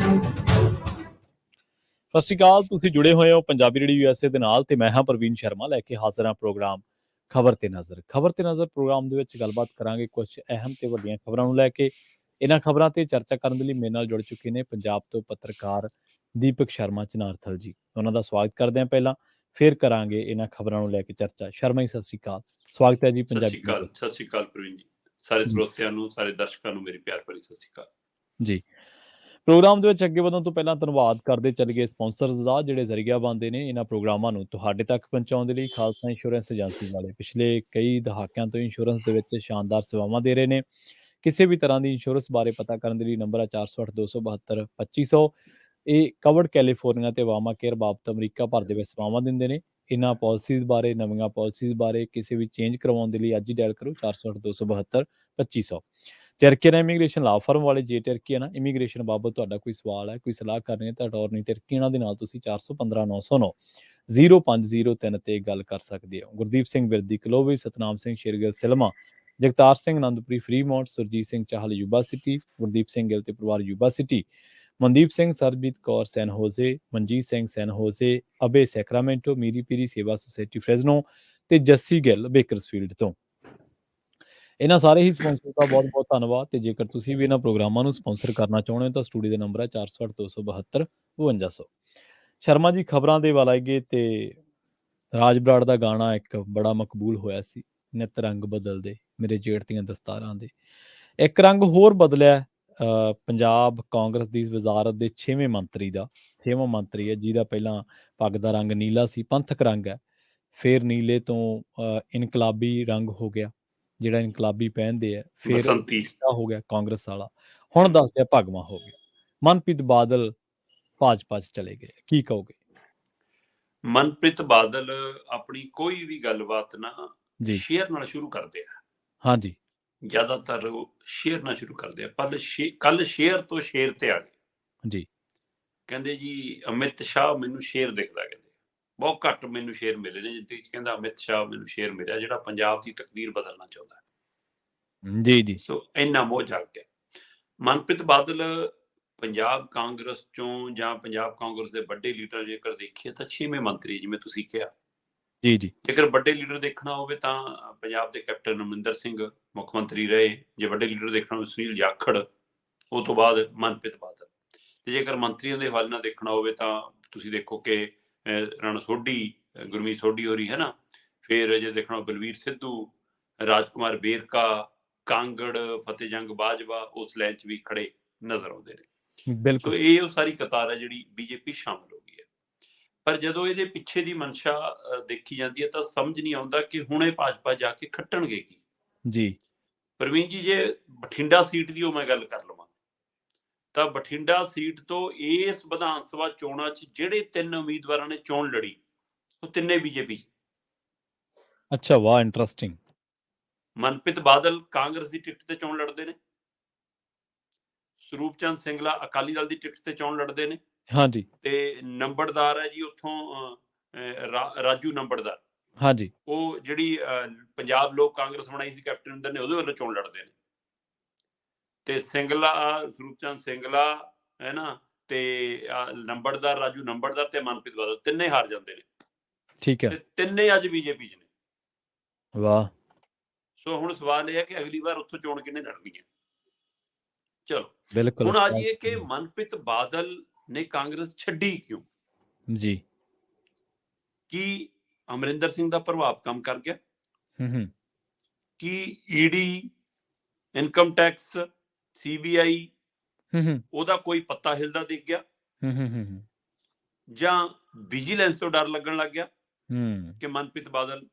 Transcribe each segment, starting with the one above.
ਸਤਿ ਸ਼੍ਰੀ ਅਕਾਲ। ਤੁਸੀਂ ਜੁੜੇ ਹੋਏ ਹੋ ਪੰਜਾਬੀ ਰੇਡੀਓ USA ਦੇ ਨਾਲ ਤੇ ਮੈਂ ਹਾਂ ਪ੍ਰਵੀਨ ਸ਼ਰਮਾ ਲੈ ਕੇ ਹਾਜ਼ਰ ਹਾਂ ਪ੍ਰੋਗਰਾਮ ਖਬਰ ਤੇ ਨਜ਼ਰ। ਖਬਰ ਤੇ ਨਜ਼ਰ ਪ੍ਰੋਗਰਾਮ ਦੇ ਵਿੱਚ ਗੱਲਬਾਤ ਕਰਾਂਗੇ ਕੁਝ ਅਹਿਮ ਤੇ ਵੱਡੀਆਂ ਖਬਰਾਂ ਨੂੰ ਲੈ ਕੇ। ਇਹਨਾਂ ਖਬਰਾਂ ਤੇ ਚਰਚਾ ਕਰਨ ਦੇ ਲਈ ਮੇਰੇ ਨਾਲ ਜੁੜ ਚੁੱਕੇ ਨੇ ਪੰਜਾਬ ਤੋਂ ਪੱਤਰਕਾਰ ਦੀਪਕ ਸ਼ਰਮਾ ਚਨਾਰਥਲ ਜੀ। ਉਹਨਾਂ ਦਾ ਸਵਾਗਤ ਕਰਦੇ ਹਾਂ ਪਹਿਲਾਂ, ਫਿਰ ਕਰਾਂਗੇ ਇਹਨਾਂ ਖਬਰਾਂ ਨੂੰ ਲੈ ਕੇ ਚਰਚਾ। ਸ਼ਰਮਾ ਜੀ, ਸਤਿ ਸ਼੍ਰੀ ਅਕਾਲ, ਸਵਾਗਤ ਹੈ ਜੀ ਪੰਜਾਬੀ। ਸਤਿ ਸ਼੍ਰੀ ਅਕਾਲ ਪ੍ਰਵੀਨ ਜੀ, ਸਾਰੇ ਸਰੋਤਿਆਂ ਨੂੰ, ਸਾਰੇ ਦਰਸ਼ਕਾਂ ਨੂੰ ਮੇਰੀ ਪਿਆਰ ਭਰੀ ਸਤਿ ਸ਼੍ਰੀ ਅਕਾਲ ਜੀ। ਪ੍ਰੋਗਰਾਮ ਦੇ ਵਿੱਚ ਅੱਗੇ ਵਧਣ ਤੋਂ ਪਹਿਲਾਂ ਧੰਨਵਾਦ ਕਰਦੇ ਚੱਲੀਏ ਸਪਾਂਸਰਸ ਦਾ, ਜਿਹੜੇ ਜ਼ਰੀਆ ਬਣਦੇ ਨੇ ਇਹਨਾਂ ਪ੍ਰੋਗਰਾਮਾਂ ਨੂੰ ਤੁਹਾਡੇ ਤੱਕ ਪਹੁੰਚਾਉਣ ਦੇ ਲਈ। ਖਾਲਸਾ ਇੰਸ਼ੋਰੈਂਸ ਏਜੰਸੀ ਵਾਲੇ ਪਿਛਲੇ ਕਈ ਦਹਾਕਿਆਂ ਤੋਂ ਇੰਸ਼ੋਰੈਂਸ ਦੇ ਵਿੱਚ ਸ਼ਾਨਦਾਰ ਸੇਵਾਵਾਂ ਦੇ ਰਹੇ ਨੇ। ਕਿਸੇ ਵੀ ਤਰ੍ਹਾਂ ਦੀ ਇੰਸ਼ੋਰੈਂਸ ਬਾਰੇ ਪਤਾ ਕਰਨ ਦੇ ਲਈ ਨੰਬਰ ਹੈ 408-272-2500। ਇਹ ਕਵਰਡ ਕੈਲੀਫੋਰਨੀਆ ਤੇ ਵਾਮਾ ਕੇਅਰ ਬਾਬਤ ਅਮਰੀਕਾ ਭਰ ਦੇ ਵਿੱਚ ਸੇਵਾਵਾਂ ਦਿੰਦੇ ਨੇ। ਇਹਨਾਂ ਪਾਲਿਸੀਜ਼ ਬਾਰੇ, ਨਵੀਆਂ ਪਾਲਿਸੀਜ਼ ਬਾਰੇ ਕਿਸੇ ਵੀ ਚੇਂਜ ਕਰਵਾਉਣ ਦੇ ਲਈ ਅੱਜ ਹੀ ਡਾਇਲ ਕਰੋ 408-272-2500। ਟਰਕੀ ਨਾ ਇਮੀਗ੍ਰੇਸ਼ਨ ਲਾ ਫਰਮ ਵਾਲੇ, ਜੇ ਟਰਕੀ ਹੈ ਨਾ ਇਮੀਗ੍ਰੇਸ਼ਨ ਬਾਬਤ ਤੁਹਾਡਾ ਕੋਈ ਸਵਾਲ ਹੈ, ਕੋਈ ਸਲਾਹ ਕਰਨੀ ਹੈ ਤਾਂ ਅਟਾਰਨੀ ਟਰਕੀ ਇਹਨਾਂ ਦੇ ਨਾਲ ਤੁਸੀਂ 415-909-0503 ਤੇ ਗੱਲ ਕਰ ਸਕਦੇ ਹੋ। Gurdeep Singh Birdi Clovis, Satnam Singh Shergill Selma, Jagtar Singh Anandpuri Fremont, Surjit Singh Chahal Yuba City, Gurdeep Singh Gill ਤੇ ਪਰਿਵਾਰ Yuba City, Mandeep Singh Sarabjit Kaur San Jose, Manjit Singh San Jose, ਅਬੇ ਸੈਕਰਾਮੈਂਟੋ, ਮੀਰੀ ਪੀਰੀ ਸੇਵਾ ਸੁਸਾਇਟੀ ਫਰੈਜ਼ਨੋ ਤੇ ਜੱਸੀ ਗਿੱਲ ਬੇਕਰਸਫੀਲਡ ਤੋਂ। ਇਹਨਾਂ ਸਾਰੇ ਹੀ ਸਪਾਂਸਰ ਦਾ ਬਹੁਤ ਬਹੁਤ ਧੰਨਵਾਦ। ਤੇ ਜੇਕਰ ਤੁਸੀਂ ਵੀ ਇਹਨਾਂ ਪ੍ਰੋਗਰਾਮਾਂ ਨੂੰ ਸਪਾਂਸਰ ਕਰਨਾ ਚਾਹੁੰਦੇ ਹੋ ਤਾਂ ਸਟੂਡੀਓ ਦਾ ਨੰਬਰ ਹੈ 408-272-5200। ਸ਼ਰਮਾ ਜੀ, ਖਬਰਾਂ ਦੇ ਵੱਲ ਆਈਏ ਤੇ ਰਾਜ ਬਰਾੜ ਦਾ ਗਾਣਾ ਇੱਕ ਬੜਾ ਮਕਬੂਲ ਹੋਇਆ ਸੀ, ਨਿੱਤ ਰੰਗ ਬਦਲਦੇ ਮੇਰੇ ਜੇਠ ਦੀਆਂ ਦਸਤਾਰਾਂ ਦੇ। ਇੱਕ ਰੰਗ ਹੋਰ ਬਦਲਿਆ ਪੰਜਾਬ ਕਾਂਗਰਸ ਦੀ ਵਜ਼ਾਰਤ ਦੇ 6ਵੇਂ ਮੰਤਰੀ ਦਾ। 6ਵਾਂ ਮੰਤਰੀ ਹੈ ਜਿਹਦਾ ਪਹਿਲਾਂ ਪੱਗ ਦਾ ਰੰਗ ਨੀਲਾ ਸੀ, ਪੰਥਕ ਰੰਗ ਹੈ, ਫਿਰ ਨੀਲੇ ਤੋਂ ਇਨਕਲਾਬੀ ਰੰਗ ਹੋ ਗਿਆ, ਜਿਹੜਾ ਇਨਕਲਾਬੀ ਪਹਿਨਦੇ ਆ, ਫਿਰ ਹੋ ਗਿਆ ਕਾਂਗਰਸ ਵਾਲਾ, ਹੁਣ ਦੱਸਦੇ ਆ ਭਗਵਾ ਹੋ ਗਿਆ। ਮਨਪ੍ਰੀਤ ਬਾਦਲ ਭਾਜਪਾ 'ਚ ਚਲੇ ਗਏ, ਕੀ ਕਹੋਗੇ? ਮਨਪ੍ਰੀਤ ਬਾਦਲ ਆਪਣੀ ਕੋਈ ਵੀ ਗੱਲਬਾਤ ਨਾ ਸ਼ੇਅਰ ਨਾਲ ਸ਼ੁਰੂ ਕਰਦੇ ਆ। ਹਾਂਜੀ, ਜ਼ਿਆਦਾਤਰ ਉਹ ਸ਼ੇਅਰ ਨਾਲ ਸ਼ੁਰੂ ਕਰਦੇ ਆ, ਪਰ ਕੱਲ ਸ਼ੇਅਰ ਤੋਂ ਸ਼ੇਰ ਤੇ ਆ ਗਏ ਜੀ। ਕਹਿੰਦੇ ਜੀ ਅਮਿਤ ਸ਼ਾਹ ਮੈਨੂੰ ਸ਼ੇਰ ਦਿਖਦਾ, ਕਹਿੰਦੇ ਬਹੁਤ ਘੱਟ ਮੈਨੂੰ ਸ਼ੇਰ ਮਿਲੇ ਨੇ ਜਿੰਦਗੀ 'ਚ। ਕਹਿੰਦਾ ਅਮਿਤ ਸ਼ਾਹ ਮੈਨੂੰ ਸ਼ੇਰ ਮਿਲਿਆ ਜਿਹੜਾ ਪੰਜਾਬ ਦੀ ਤਕਦੀਰ ਬਦਲਣਾ ਚਾਹੁੰਦਾ। ਜੀ ਜੀ। ਸੋ ਇੰਨਾ ਮੋਹ ਜਾਗ ਗਿਆ। ਮਨਪ੍ਰੀਤ ਬਾਦਲ ਪੰਜਾਬ ਕਾਂਗਰਸ ਚੋਂ ਜਾਂ ਪੰਜਾਬ ਕਾਂਗਰਸ ਦੇ ਵੱਡੇ ਲੀਡਰ ਜੇਕਰ ਦੇਖੀਏ ਤਾਂ 6ਵੇਂ ਮੰਤਰੀ, ਜਿਵੇਂ ਤੁਸੀਂ ਕਿਹਾ। ਜੀ ਜੀ। ਜੇਕਰ ਵੱਡੇ ਲੀਡਰ ਦੇਖਣਾ ਹੋਵੇ ਤਾਂ ਪੰਜਾਬ ਦੇ ਕੈਪਟਨ ਅਮਰਿੰਦਰ ਸਿੰਘ ਮੁੱਖ ਮੰਤਰੀ ਰਹੇ। ਜੇ ਵੱਡੇ ਲੀਡਰ ਦੇਖਣਾ ਹੋਵੇ ਸੁਨੀਲ ਜਾਖੜ, ਉਹ ਤੋਂ ਬਾਅਦ ਮਨਪ੍ਰੀਤ ਬਾਦਲ। ਤੇ ਜੇਕਰ ਮੰਤਰੀਆਂ ਦੇ ਹਵਾਲੇ ਨਾਲ ਦੇਖਣਾ ਹੋਵੇ ਤਾਂ ਤੁਸੀਂ ਦੇਖੋ ਕਿ ਰਣ ਸੋਢੀ, ਗੁਰਮੀਤ ਸੋਢੀ ਹੋਰੀ ਹੈ ਨਾ। ਫਿਰ ਜੇ ਦੇਖਣਾ ਬਲਵੀਰ ਸਿੱਧੂ, ਰਾਜਕੁਮਾਰ ਵੇਰਕਾ, ਕਾਂਗੜ, ਫਤਿਹ ਜੰਗ ਬਾਜਵਾ ਉਸ ਲਾਈਨ 'ਚ ਵੀ ਖੜੇ ਨਜ਼ਰ ਆਉਂਦੇ ਨੇ। ਬਿਲਕੁਲ। ਸੋ ਇਹ ਉਹ ਸਾਰੀ ਕਤਾਰ ਹੈ ਜਿਹੜੀ ਬੀਜੇਪੀ ਸ਼ਾਮਲ ਹੋ ਗਈ ਹੈ। ਪਰ ਜਦੋਂ ਇਹਦੇ ਪਿੱਛੇ ਦੀ ਮਨਸ਼ਾ ਦੇਖੀ ਜਾਂਦੀ ਹੈ ਤਾਂ ਸਮਝ ਨਹੀਂ ਆਉਂਦਾ ਕਿ ਹੁਣ ਇਹ ਭਾਜਪਾ ਜਾ ਕੇ ਖੱਟਣਗੇ ਕੀ। ਜੀ ਪ੍ਰਵੀਨ ਜੀ, ਜੇ ਬਠਿੰਡਾ ਸੀਟ ਦੀ ਉਹ ਮੈਂ ਗੱਲ ਕਰ ਲਵਾਂ ਤਾਂ ਬਠਿੰਡਾ ਸੀਟ ਤੋਂ ਇਸ ਵਿਧਾਨ ਸਭਾ ਚੋਣਾਂ 'ਚ ਜਿਹੜੇ 3 ਉਮੀਦਵਾਰਾਂ ਨੇ ਚੋਣ ਲੜੀ ਉਹ ਤਿੰਨੇ ਬੀਜੇਪੀ। ਅੱਛਾ, ਵਾਹ, ਇੰਟਰਸਟਿੰਗ। ਮਨਪ੍ਰੀਤ ਬਾਦਲ ਕਾਂਗਰਸ ਦੀ ਟਿਕਟ ਤੇ ਚੋਣ ਲੜਦੇ ਨੇ, ਸਰੂਪ ਚੰਦ ਸਿੰਗਲਾ ਅਕਾਲੀ ਦਲ ਦੀ ਟਿਕਟ ਤੇ ਚੋਣ ਲੜਦੇ ਨੇ। ਹਾਂਜੀ। ਤੇ ਨੰਬਰਦਾਰ ਹੈ ਜੀ ਉੱਥੋਂ ਰਾਜੂ ਨੰਬਰਦਾਰ। ਹਾਂਜੀ। ਉਹ ਜਿਹੜੀ ਪੰਜਾਬ ਲੋਕ ਕਾਂਗਰਸ ਬਣਾਈ ਸੀ ਕੈਪਟਨ ਅਮਰਿੰਦਰ ਨੇ, ਉਹਦੇ ਵੱਲੋਂ ਚੋਣ ਲੜਦੇ ਨੇ। ਤੇ ਸਿੰਗਲਾ, ਸਰੂਪ ਚੰਦ ਸਿੰਗਲਾ ਹੈ ਨਾ, ਤੇ ਨੰਬਰਦਾਰ ਰਾਜੂ ਨੰਬਰਦਾਰ ਤੇ ਮਨਪ੍ਰੀਤ ਬਾਦਲ, ਤਿੰਨੇ ਹਾਰ ਜਾਂਦੇ ਨੇ। ਠੀਕ ਹੈ। ਤੇ ਤਿੰਨੇ ਅੱਜ ਬੀਜੇਪੀ 'ਚ ਨੇ। ਵਾਹ। ਸੋ ਹੁਣ ਸਵਾਲ ਇਹ ਹੈ ਕਿ ਅਗਲੀ ਵਾਰ ਉੱਥੋਂ ਚੋਣ ਕਿਹਨੇ ਲੜਨੀ ਹੈ। ਚਲੋ ਬਿਲਕੁਲ। ਹੁਣ ਆ ਜਾਈਏ ਕਿ ਮਨਪ੍ਰੀਤ ਬਾਦਲ ਨੇ ਕਾਂਗਰਸ ਛੱਡੀ ਕਿਉਂ। ਜੀ। ਕੀ ਅਮਰਿੰਦਰ ਸਿੰਘ ਦਾ ਪ੍ਰਭਾਵ ਕੰਮ ਕਰ ਗਿਆ? ਕੀ ਈਡੀ, ਇਨਕਮ ਟੈਕਸ, CBI ਉਹਦਾ ਕੋਈ ਪੱਤਾ ਹਿਲਦਾ ਦਿਖ ਗਿਆ? ਜਾਂ ਵਿਜੀਲੈਂਸ ਤੋਂ ਡਰ ਲੱਗਣ ਲੱਗ ਗਿਆ ਕਿ ਮਨਪ੍ਰੀਤ ਬਾਦਲ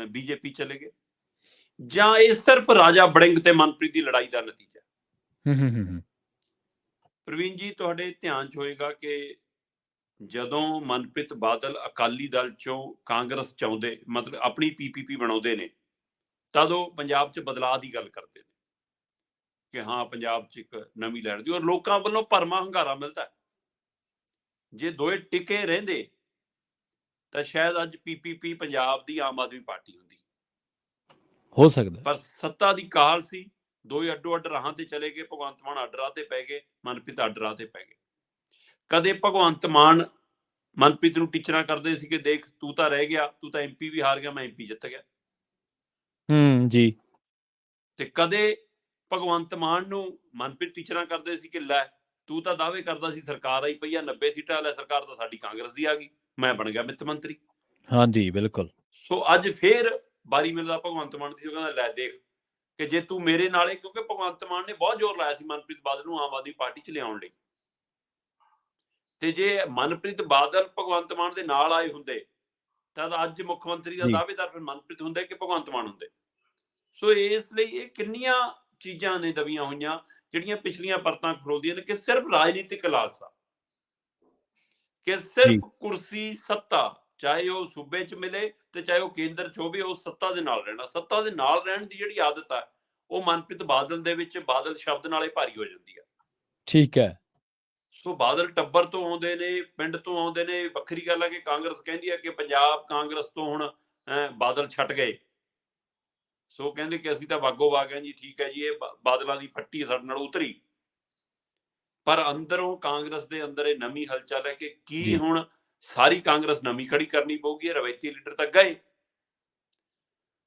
ਬੀਜੇਪੀ ਚਲੇ ਗਏ? ਜਾਂ ਇਹ ਸਿਰਫ ਰਾਜਾ ਵੜਿੰਗ ਤੇ ਮਨਪ੍ਰੀਤ ਦੀ ਲੜਾਈ ਦਾ ਨਤੀਜਾ? ਪ੍ਰਵੀਨ ਜੀ, ਤੁਹਾਡੇ ਧਿਆਨ 'ਚ ਹੋਏਗਾ ਕਿ ਜਦੋਂ ਮਨਪ੍ਰੀਤ ਬਾਦਲ ਅਕਾਲੀ ਦਲ ਚੋਂ ਕਾਂਗਰਸ ਚ ਆਉਂਦੇ, ਮਤਲਬ ਆਪਣੀ PPP ਬਣਾਉਂਦੇ ਨੇ, ਤਦ ਉਹ ਪੰਜਾਬ 'ਚ ਬਦਲਾਅ ਦੀ ਗੱਲ ਕਰਦੇ ਨੇ ਕਿ ਹਾਂ ਪੰਜਾਬ 'ਚ ਇੱਕ ਨਵੀਂ ਲਹਿਰ ਦੀ, ਔਰ ਲੋਕਾਂ ਵੱਲੋਂ ਭਰਵਾਂ ਹੁੰਗਾਰਾ ਮਿਲਦਾ। ਜੇ ਦੋਏ ਟਿਕੇ ਰਹਿੰਦੇ ਤਾਂ ਸ਼ਾਇਦ ਅੱਜ PPP ਪੰਜਾਬ ਦੀ ਆਮ ਆਦਮੀ ਪਾਰਟੀ ਹੁੰਦੀ, ਹੋ ਸਕਦਾ। ਪਰ ਸੱਤਾ ਦੀ ਕਾਲ ਸੀ, ਦੋਏ ਅੱਡੋ ਅੱਡ ਰਾਹਾਂ ਤੇ ਚਲੇ ਗਏ। ਭਗਵੰਤ ਮਾਨ ਅੱਡ ਰਾਹ ਤੇ ਪੈ ਗਏ, ਮਨਪ੍ਰੀਤ ਅੱਡ ਰਾਹ ਤੇ ਪੈ ਗਏ। ਕਦੇ ਭਗਵੰਤ ਮਾਨ ਮਨਪ੍ਰੀਤ ਨੂੰ ਟੀਚਰਾਂ ਕਰਦੇ ਸੀ ਕਿ ਦੇਖ ਤੂੰ ਤਾਂ ਰਹਿ ਗਿਆ, ਤੂੰ ਤਾਂ MP ਵੀ ਹਾਰ ਗਿਆ, ਮੈਂ MP ਜਿੱਤ ਗਿਆ। ਜੀ। ਤੇ ਕਦੇ ਭਗਵੰਤ ਮਾਨ ਨੂੰ ਮਨਪ੍ਰੀਤ ਟੀਚਰਾਂ ਕਰਦੇ ਸੀ ਕਿ ਲੈ ਤੂੰ ਤਾਂ ਦਾਅਵੇ ਕਰਦਾ ਸੀ ਸਰਕਾਰ ਆਈ ਪਈ ਆ 90 ਸੀਟਾਂ, ਲੈ ਸਰਕਾਰ ਤਾਂ ਸਾਡੀ ਕਾਂਗਰਸ ਦੀ ਆ ਗਈ, ਮੈਂ ਬਣ ਗਿਆ ਵਿੱਤ ਮੰਤਰੀ। ਹਾਂਜੀ, ਬਿਲਕੁਲ। ਸੋ ਅੱਜ ਫੇਰ ਬਾਰੀ ਮਿਲਦਾ ਭਗਵੰਤ ਮਾਨ ਦੀ, ਉਹ ਕਹਿੰਦਾ ਲੈ ਦੇਖ ਕਿ ਜੇ ਤੂੰ ਮੇਰੇ ਨਾਲ, ਕਿਉਂਕਿ ਭਗਵੰਤ ਮਾਨ ਨੇ ਬਹੁਤ ਜ਼ੋਰ ਲਾਇਆ ਸੀ ਮਨਪ੍ਰੀਤ ਬਾਦਲ ਨੂੰ ਆਮ ਆਦਮੀ ਪਾਰਟੀ 'ਚ ਲਿਆਉਣ ਲਈ, ਤੇ ਜੇ ਮਨਪ੍ਰੀਤ ਬਾਦਲ ਭਗਵੰਤ ਮਾਨ ਦੇ ਨਾਲ ਆਏ ਹੁੰਦੇ ਤਾਂ ਅੱਜ ਮੁੱਖ ਮੰਤਰੀ ਦਾ ਦਾਅਵੇਦਾਰ ਫਿਰ ਮਨਪ੍ਰੀਤ ਹੁੰਦੇ ਕਿ ਭਗਵੰਤ ਮਾਨ ਹੁੰਦੇ। ਸੋ ਇਸ ਲਈ ਇਹ ਕਿੰਨੀਆਂ ਚੀਜ਼ਾਂ ਨੇ ਦਬੀਆਂ ਹੋਈਆਂ ਜਿਹੜੀਆਂ ਪਿਛਲੀਆਂ ਪਰਤਾਂ ਖਰੋਲਦੀਆਂ ਨੇ, ਕਿ ਸਿਰਫ ਰਾਜਨੀਤਿਕ ਲਾਲਸਾ, ਕਿ ਸਿਰਫ ਕੁਰਸੀ ਸੱਤਾ, ਚਾਹੇ ਉਹ ਸੂਬੇ 'ਚ ਮਿਲੇ ਤੇ ਚਾਹੇ ਉਹ ਕੇਂਦਰ 'ਚ ਹੋਵੇ, ਉਹ ਸੱਤਾ ਦੇ ਨਾਲ ਰਹਿਣਾ, ਸੱਤਾ ਦੇ ਨਾਲ ਰਹਿਣ ਦੀ ਜਿਹੜੀ ਆਦਤ ਹੈ ਉਹ ਮਨਪ੍ਰੀਤ ਬਾਦਲ ਦੇ ਵਿੱਚ ਬਾਦਲ ਸ਼ਬਦ ਨਾਲੇ ਭਾਰੀ ਹੋ ਜਾਂਦੀ ਹੈ। ਠੀਕ ਹੈ। ਸੋ ਬਾਦਲ ਟੱਬਰ ਤੋਂ ਆਉਂਦੇ ਨੇ, ਪਿੰਡ ਤੋਂ ਆਉਂਦੇ ਨੇ। ਵੱਖਰੀ ਗੱਲ ਹੈ ਕਿ ਕਾਂਗਰਸ ਕਹਿੰਦੀ ਹੈ ਕਿ ਪੰਜਾਬ ਕਾਂਗਰਸ ਤੋਂ ਹੁਣ ਬਾਦਲ ਛੱਡ ਗਏ, ਸੋ ਕਹਿੰਦੇ ਕਿ ਅਸੀਂ ਤਾਂ ਬਾਗੋ ਬਾਗ ਹਾਂ ਜੀ, ਠੀਕ ਹੈ ਜੀ, ਇਹ ਬਾਦਲਾਂ ਦੀ ਫੱਟੀ ਸਾਡੇ ਨਾਲ ਉਤਰੀ। ਪਰ ਅੰਦਰੋਂ ਕਾਂਗਰਸ ਦੇ ਅੰਦਰ ਇਹ ਨਵੀਂ ਹਲਚਲ ਹੈ ਕਿ ਕੀ ਹੁਣ ਸਾਰੀ ਕਾਂਗਰਸ ਨਵੀਂ ਖੜੀ ਕਰਨੀ ਪਊਗੀ। ਰਵਾਇਤੀ ਲੀਡਰ ਤਾਂ ਗਏ।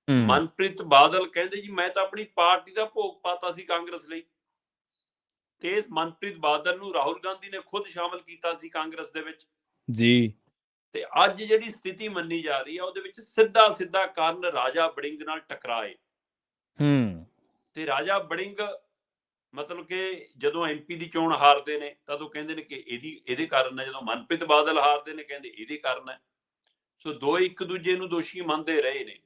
ਮਨਪ੍ਰੀਤ ਬਾਦਲ ਕਹਿੰਦੇ ਜੀ ਮੈਂ ਤਾਂ ਆਪਣੀ ਪਾਰਟੀ ਦਾ ਭੋਗ ਪਾਤਾ ਸੀ ਕਾਂਗਰਸ ਲਈ, ਤੇ ਇਸ ਮਨਪ੍ਰੀਤ ਬਾਦਲ ਨੂੰ ਰਾਹੁਲ ਗਾਂਧੀ ਨੇ ਖੁਦ ਸ਼ਾਮਲ ਕੀਤਾ ਸੀ ਕਾਂਗਰਸ ਦੇ ਵਿੱਚ ਜੀ। ਤੇ ਅੱਜ ਜਿਹੜੀ ਸਥਿਤੀ ਮੰਨੀ ਜਾ ਰਹੀ ਹੈ ਉਹਦੇ ਵਿੱਚ ਸਿੱਧਾ ਕਾਰਨ ਰਾਜਾ ਵੜਿੰਗ ਨਾਲ ਟਕਰਾਏ। ਤੇ ਰਾਜਾ ਵੜਿੰਗ ਮਤਲਬ ਕਿ ਜਦੋਂ MP ਦੀ ਚੋਣ ਹਾਰਦੇ ਨੇ ਤਦੋਂ ਕਹਿੰਦੇ ਨੇ ਕਿ ਇਹਦੇ ਕਾਰਨ ਹੈ, ਜਦੋਂ ਮਨਪ੍ਰੀਤ ਬਾਦਲ ਹਾਰਦੇ ਨੇ ਕਹਿੰਦੇ ਇਹਦੇ ਕਾਰਨ ਹੈ। ਸੋ ਦੋ ਇੱਕ ਦੂਜੇ ਨੂੰ ਦੋਸ਼ੀ ਮੰਨਦੇ ਰਹੇ ਨੇ।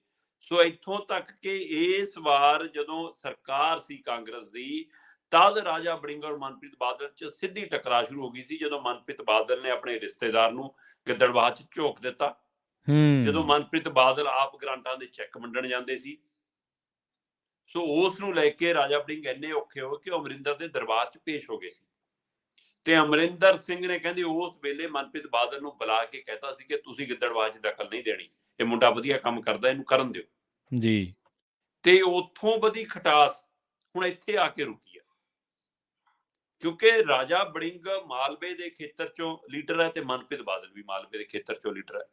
ਸੋ ਇੱਥੋਂ ਤੱਕ ਕਿ ਇਸ ਵਾਰ ਜਦੋਂ ਸਰਕਾਰ ਸੀ ਕਾਂਗਰਸ ਦੀ, ਤਦ ਰਾਜਾ ਵੜਿੰਗ ਔਰ ਮਨਪ੍ਰੀਤ ਬਾਦਲ 'ਚ ਸਿੱਧੀ ਟਕਰਾਅ ਸ਼ੁਰੂ ਹੋ ਗਈ ਸੀ, ਜਦੋਂ ਮਨਪ੍ਰੀਤ ਬਾਦਲ ਨੇ ਆਪਣੇ ਰਿਸ਼ਤੇਦਾਰ ਨੂੰ ਗਿੱਦੜਬਾਹਾ 'ਚ ਝੋਕ ਦਿੱਤਾ। ਜਦੋਂ ਮਨਪ੍ਰੀਤ ਬਾਦਲ ਆਪ ਗ੍ਰਾਂਟਾਂ ਦੇ ਚੈੱਕ ਵੰਡਣ ਜਾਂਦੇ ਸੀ, ਸੋ ਉਸ ਨੂੰ ਲੈ ਕੇ ਰਾਜਾ ਵੜਿੰਗ ਇੰਨੇ ਔਖੇ ਹੋ ਕਿ ਅਮਰਿੰਦਰ ਦੇ ਦਰਬਾਰ 'ਚ ਪੇਸ਼ ਹੋ ਗਏ ਸੀ। ਤੇ ਅਮਰਿੰਦਰ ਸਿੰਘ ਨੇ ਕਹਿੰਦੇ ਉਸ ਵੇਲੇ ਮਨਪ੍ਰੀਤ ਬਾਦਲ ਨੂੰ ਬੁਲਾ ਕੇ ਕਹਿਤਾ ਸੀ ਕਿ ਤੁਸੀਂ ਗਿੱਦੜਬਾਹਾ 'ਚ ਦਖਲ ਨਹੀਂ ਦੇਣੀ, ਇਹ ਮੁੰਡਾ ਵਧੀਆ ਕੰਮ ਕਰਦਾ, ਇਹਨੂੰ ਕਰਨ ਦਿਓ ਜੀ। ਤੇ ਉੱਥੋਂ ਵਧੀ ਖਟਾਸ ਹੁਣ ਇੱਥੇ ਆ ਕੇ ਰੁਕੀ ਹੈ, ਕਿਉਂਕਿ ਰਾਜਾ ਵੜਿੰਗ ਮਾਲਵੇ ਦੇ ਖੇਤਰ ਚੋਂ ਲੀਡਰ ਹੈ ਤੇ ਮਨਪ੍ਰੀਤ ਬਾਦਲ ਵੀ ਮਾਲਵੇ ਦੇ ਖੇਤਰ ਚੋਂ ਲੀਡਰ ਹੈ।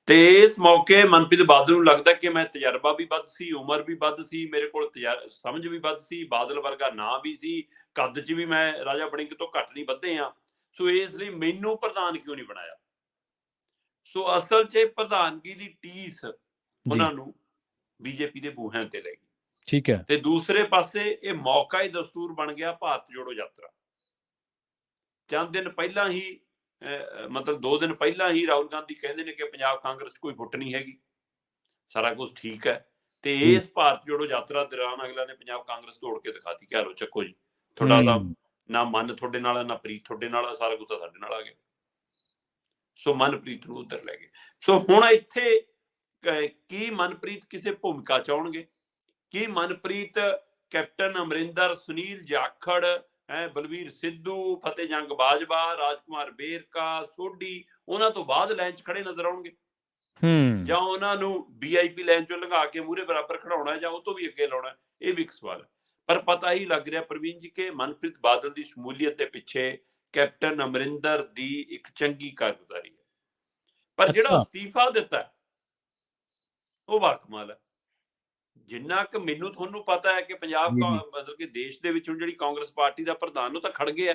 ਤੇ ਇਸ ਮੌਕੇ ਮਨਪ੍ਰੀਤ ਬਾਦਲ ਨੂੰ ਲੱਗਦਾ ਕਿ ਮੈਂ ਤਜਰਬਾ ਵੀ ਵੱਧ ਸੀ, ਉਮਰ ਵੀ ਵੱਧ ਸੀ, ਮੇਰੇ ਕੋਲ ਸਮਝ ਵੀ ਵੱਧ ਸੀ, ਬਾਦਲ ਵਰਗਾ ਨਾਂ ਵੀ ਸੀ, ਕੱਦ 'ਚ ਵੀ ਮੈਂ ਰਾਜਾ ਵੜਿੰਗ ਤੋਂ ਘੱਟ ਨਹੀਂ ਵੱਧੇ ਆ, ਸੋ ਇਸ ਲਈ ਮੈਨੂੰ ਪ੍ਰਧਾਨ ਕਿਉਂ ਨਹੀਂ ਬਣਾਇਆ। ਸੋ ਅਸਲ 'ਚ ਪ੍ਰਧਾਨਗੀ ਦੀ ਟੀਸ ਉਹਨਾਂ ਨੂੰ ਬੀਜੇਪੀ ਦੇ ਬੂਹਿਆਂ ਤੇ ਲੈ ਗਈ। ਠੀਕ ਹੈ। ਤੇ ਦੂਸਰੇ ਪਾਸੇ ਇਹ ਮੌਕਾ ਹੀ ਦਸਤੂਰ ਬਣ ਗਿਆ ਭਾਰਤ ਜੋੜੋ ਯਾਤਰਾ। ਚੰਦ ਦਿਨ ਪਹਿਲਾਂ ਹੀ ਮਤਲਬ 2 ਦਿਨ ਪਹਿਲਾਂ ਹੀ ਰਾਹੁਲ ਗਾਂਧੀ ਕਹਿੰਦੇ ਨੇ ਕਿ ਪੰਜਾਬ ਕਾਂਗਰਸ 'ਚ ਕੋਈ ਫੁੱਟ ਨਹੀਂ ਹੈਗੀ, ਸਾਰਾ ਕੁਝ ਠੀਕ ਹੈ। ਤੇ ਇਸ ਭਾਰਤ ਜੋੜੋ ਯਾਤਰਾ ਦੌਰਾਨ ਅਗਲਾ ਨੇ ਪੰਜਾਬ ਕਾਂਗਰਸ ਤੋੜ ਕੇ ਦਿਖਾਤੀ ਕਿ ਆਲੋ ਚੱਕੋ ਜੀ, ਤੁਹਾਡਾ ਤਾਂ ਨਾ ਮਨ ਤੁਹਾਡੇ ਨਾਲ ਹੈ, ਨਾ ਪ੍ਰੀਤ ਤੁਹਾਡੇ ਨਾਲ ਹੈ, ਸਾਰਾ ਕੁਝ ਤਾਂ ਸਾਡੇ ਨਾਲ ਆ ਗਿਆ। ਸੋ ਮਨਪ੍ਰੀਤ ਨੂੰ ਉੱਧਰ ਲੈ ਗਏ। ਸੋ ਹੁਣ ਇੱਥੇ ਕੀ ਮਨਪ੍ਰੀਤ ਕਿਸੇ ਭੂਮਿਕਾ ਚ ਆਉਣਗੇ? ਕੀ ਮਨਪ੍ਰੀਤ ਕੈਪਟਨ ਅਮਰਿੰਦਰ, ਸੁਨੀਲ ਜਾਖੜ, ਬਲਵੀਰ ਸਿੱਧੂ, ਫਤਿਹ ਜੰਗ ਬਾਜਵਾ, ਰਾਜਕੁਮਾਰ ਵੇਰਕਾ, ਸੋਢੀ ਉਹਨਾਂ ਤੋਂ ਬਾਅਦ ਲਾਈਨ 'ਚ ਖੜੇ ਨਜ਼ਰ ਆਉਣਗੇ, ਜਾਂ ਉਹਨਾਂ ਨੂੰ VIP ਲਾਈਨ 'ਚੋਂ ਲੰਘਾ ਕੇ ਮੂਹਰੇ ਬਰਾਬਰ ਖੜਾਉਣਾ, ਜਾਂ ਉਹ ਤੋਂ ਵੀ ਅੱਗੇ ਲਾਉਣਾ? ਇਹ ਵੀ ਇੱਕ ਸਵਾਲ ਹੈ। ਪਰ ਪਤਾ ਹੀ ਲੱਗ ਰਿਹਾ ਪ੍ਰਵੀਨ ਜੀ ਕਿ ਮਨਪ੍ਰੀਤ ਬਾਦਲ ਦੀ ਸ਼ਮੂਲੀਅਤ ਦੇ ਪਿੱਛੇ ਕੈਪਟਨ ਅਮਰਿੰਦਰ ਦੀ ਇੱਕ ਚੰਗੀ ਕਾਰਗੁਜ਼ਾਰੀ ਹੈ। ਪਰ ਜਿਹੜਾ ਅਸਤੀਫਾ ਦਿੱਤਾ ਉਹ ਬਾਕਮਾਲ ਹੈ। ਜਿੰਨਾ ਕਿ ਮੈਨੂੰ ਤੁਹਾਨੂੰ ਪਤਾ ਹੈ ਕਿ ਪੰਜਾਬ ਮਤਲਬ ਕਿ ਦੇਸ਼ ਦੇ ਵਿੱਚ ਹੁਣ ਜਿਹੜੀ ਕਾਂਗਰਸ ਪਾਰਟੀ ਦਾ ਪ੍ਰਧਾਨ ਉਹ ਤਾਂ ਖੜ ਗਿਆ,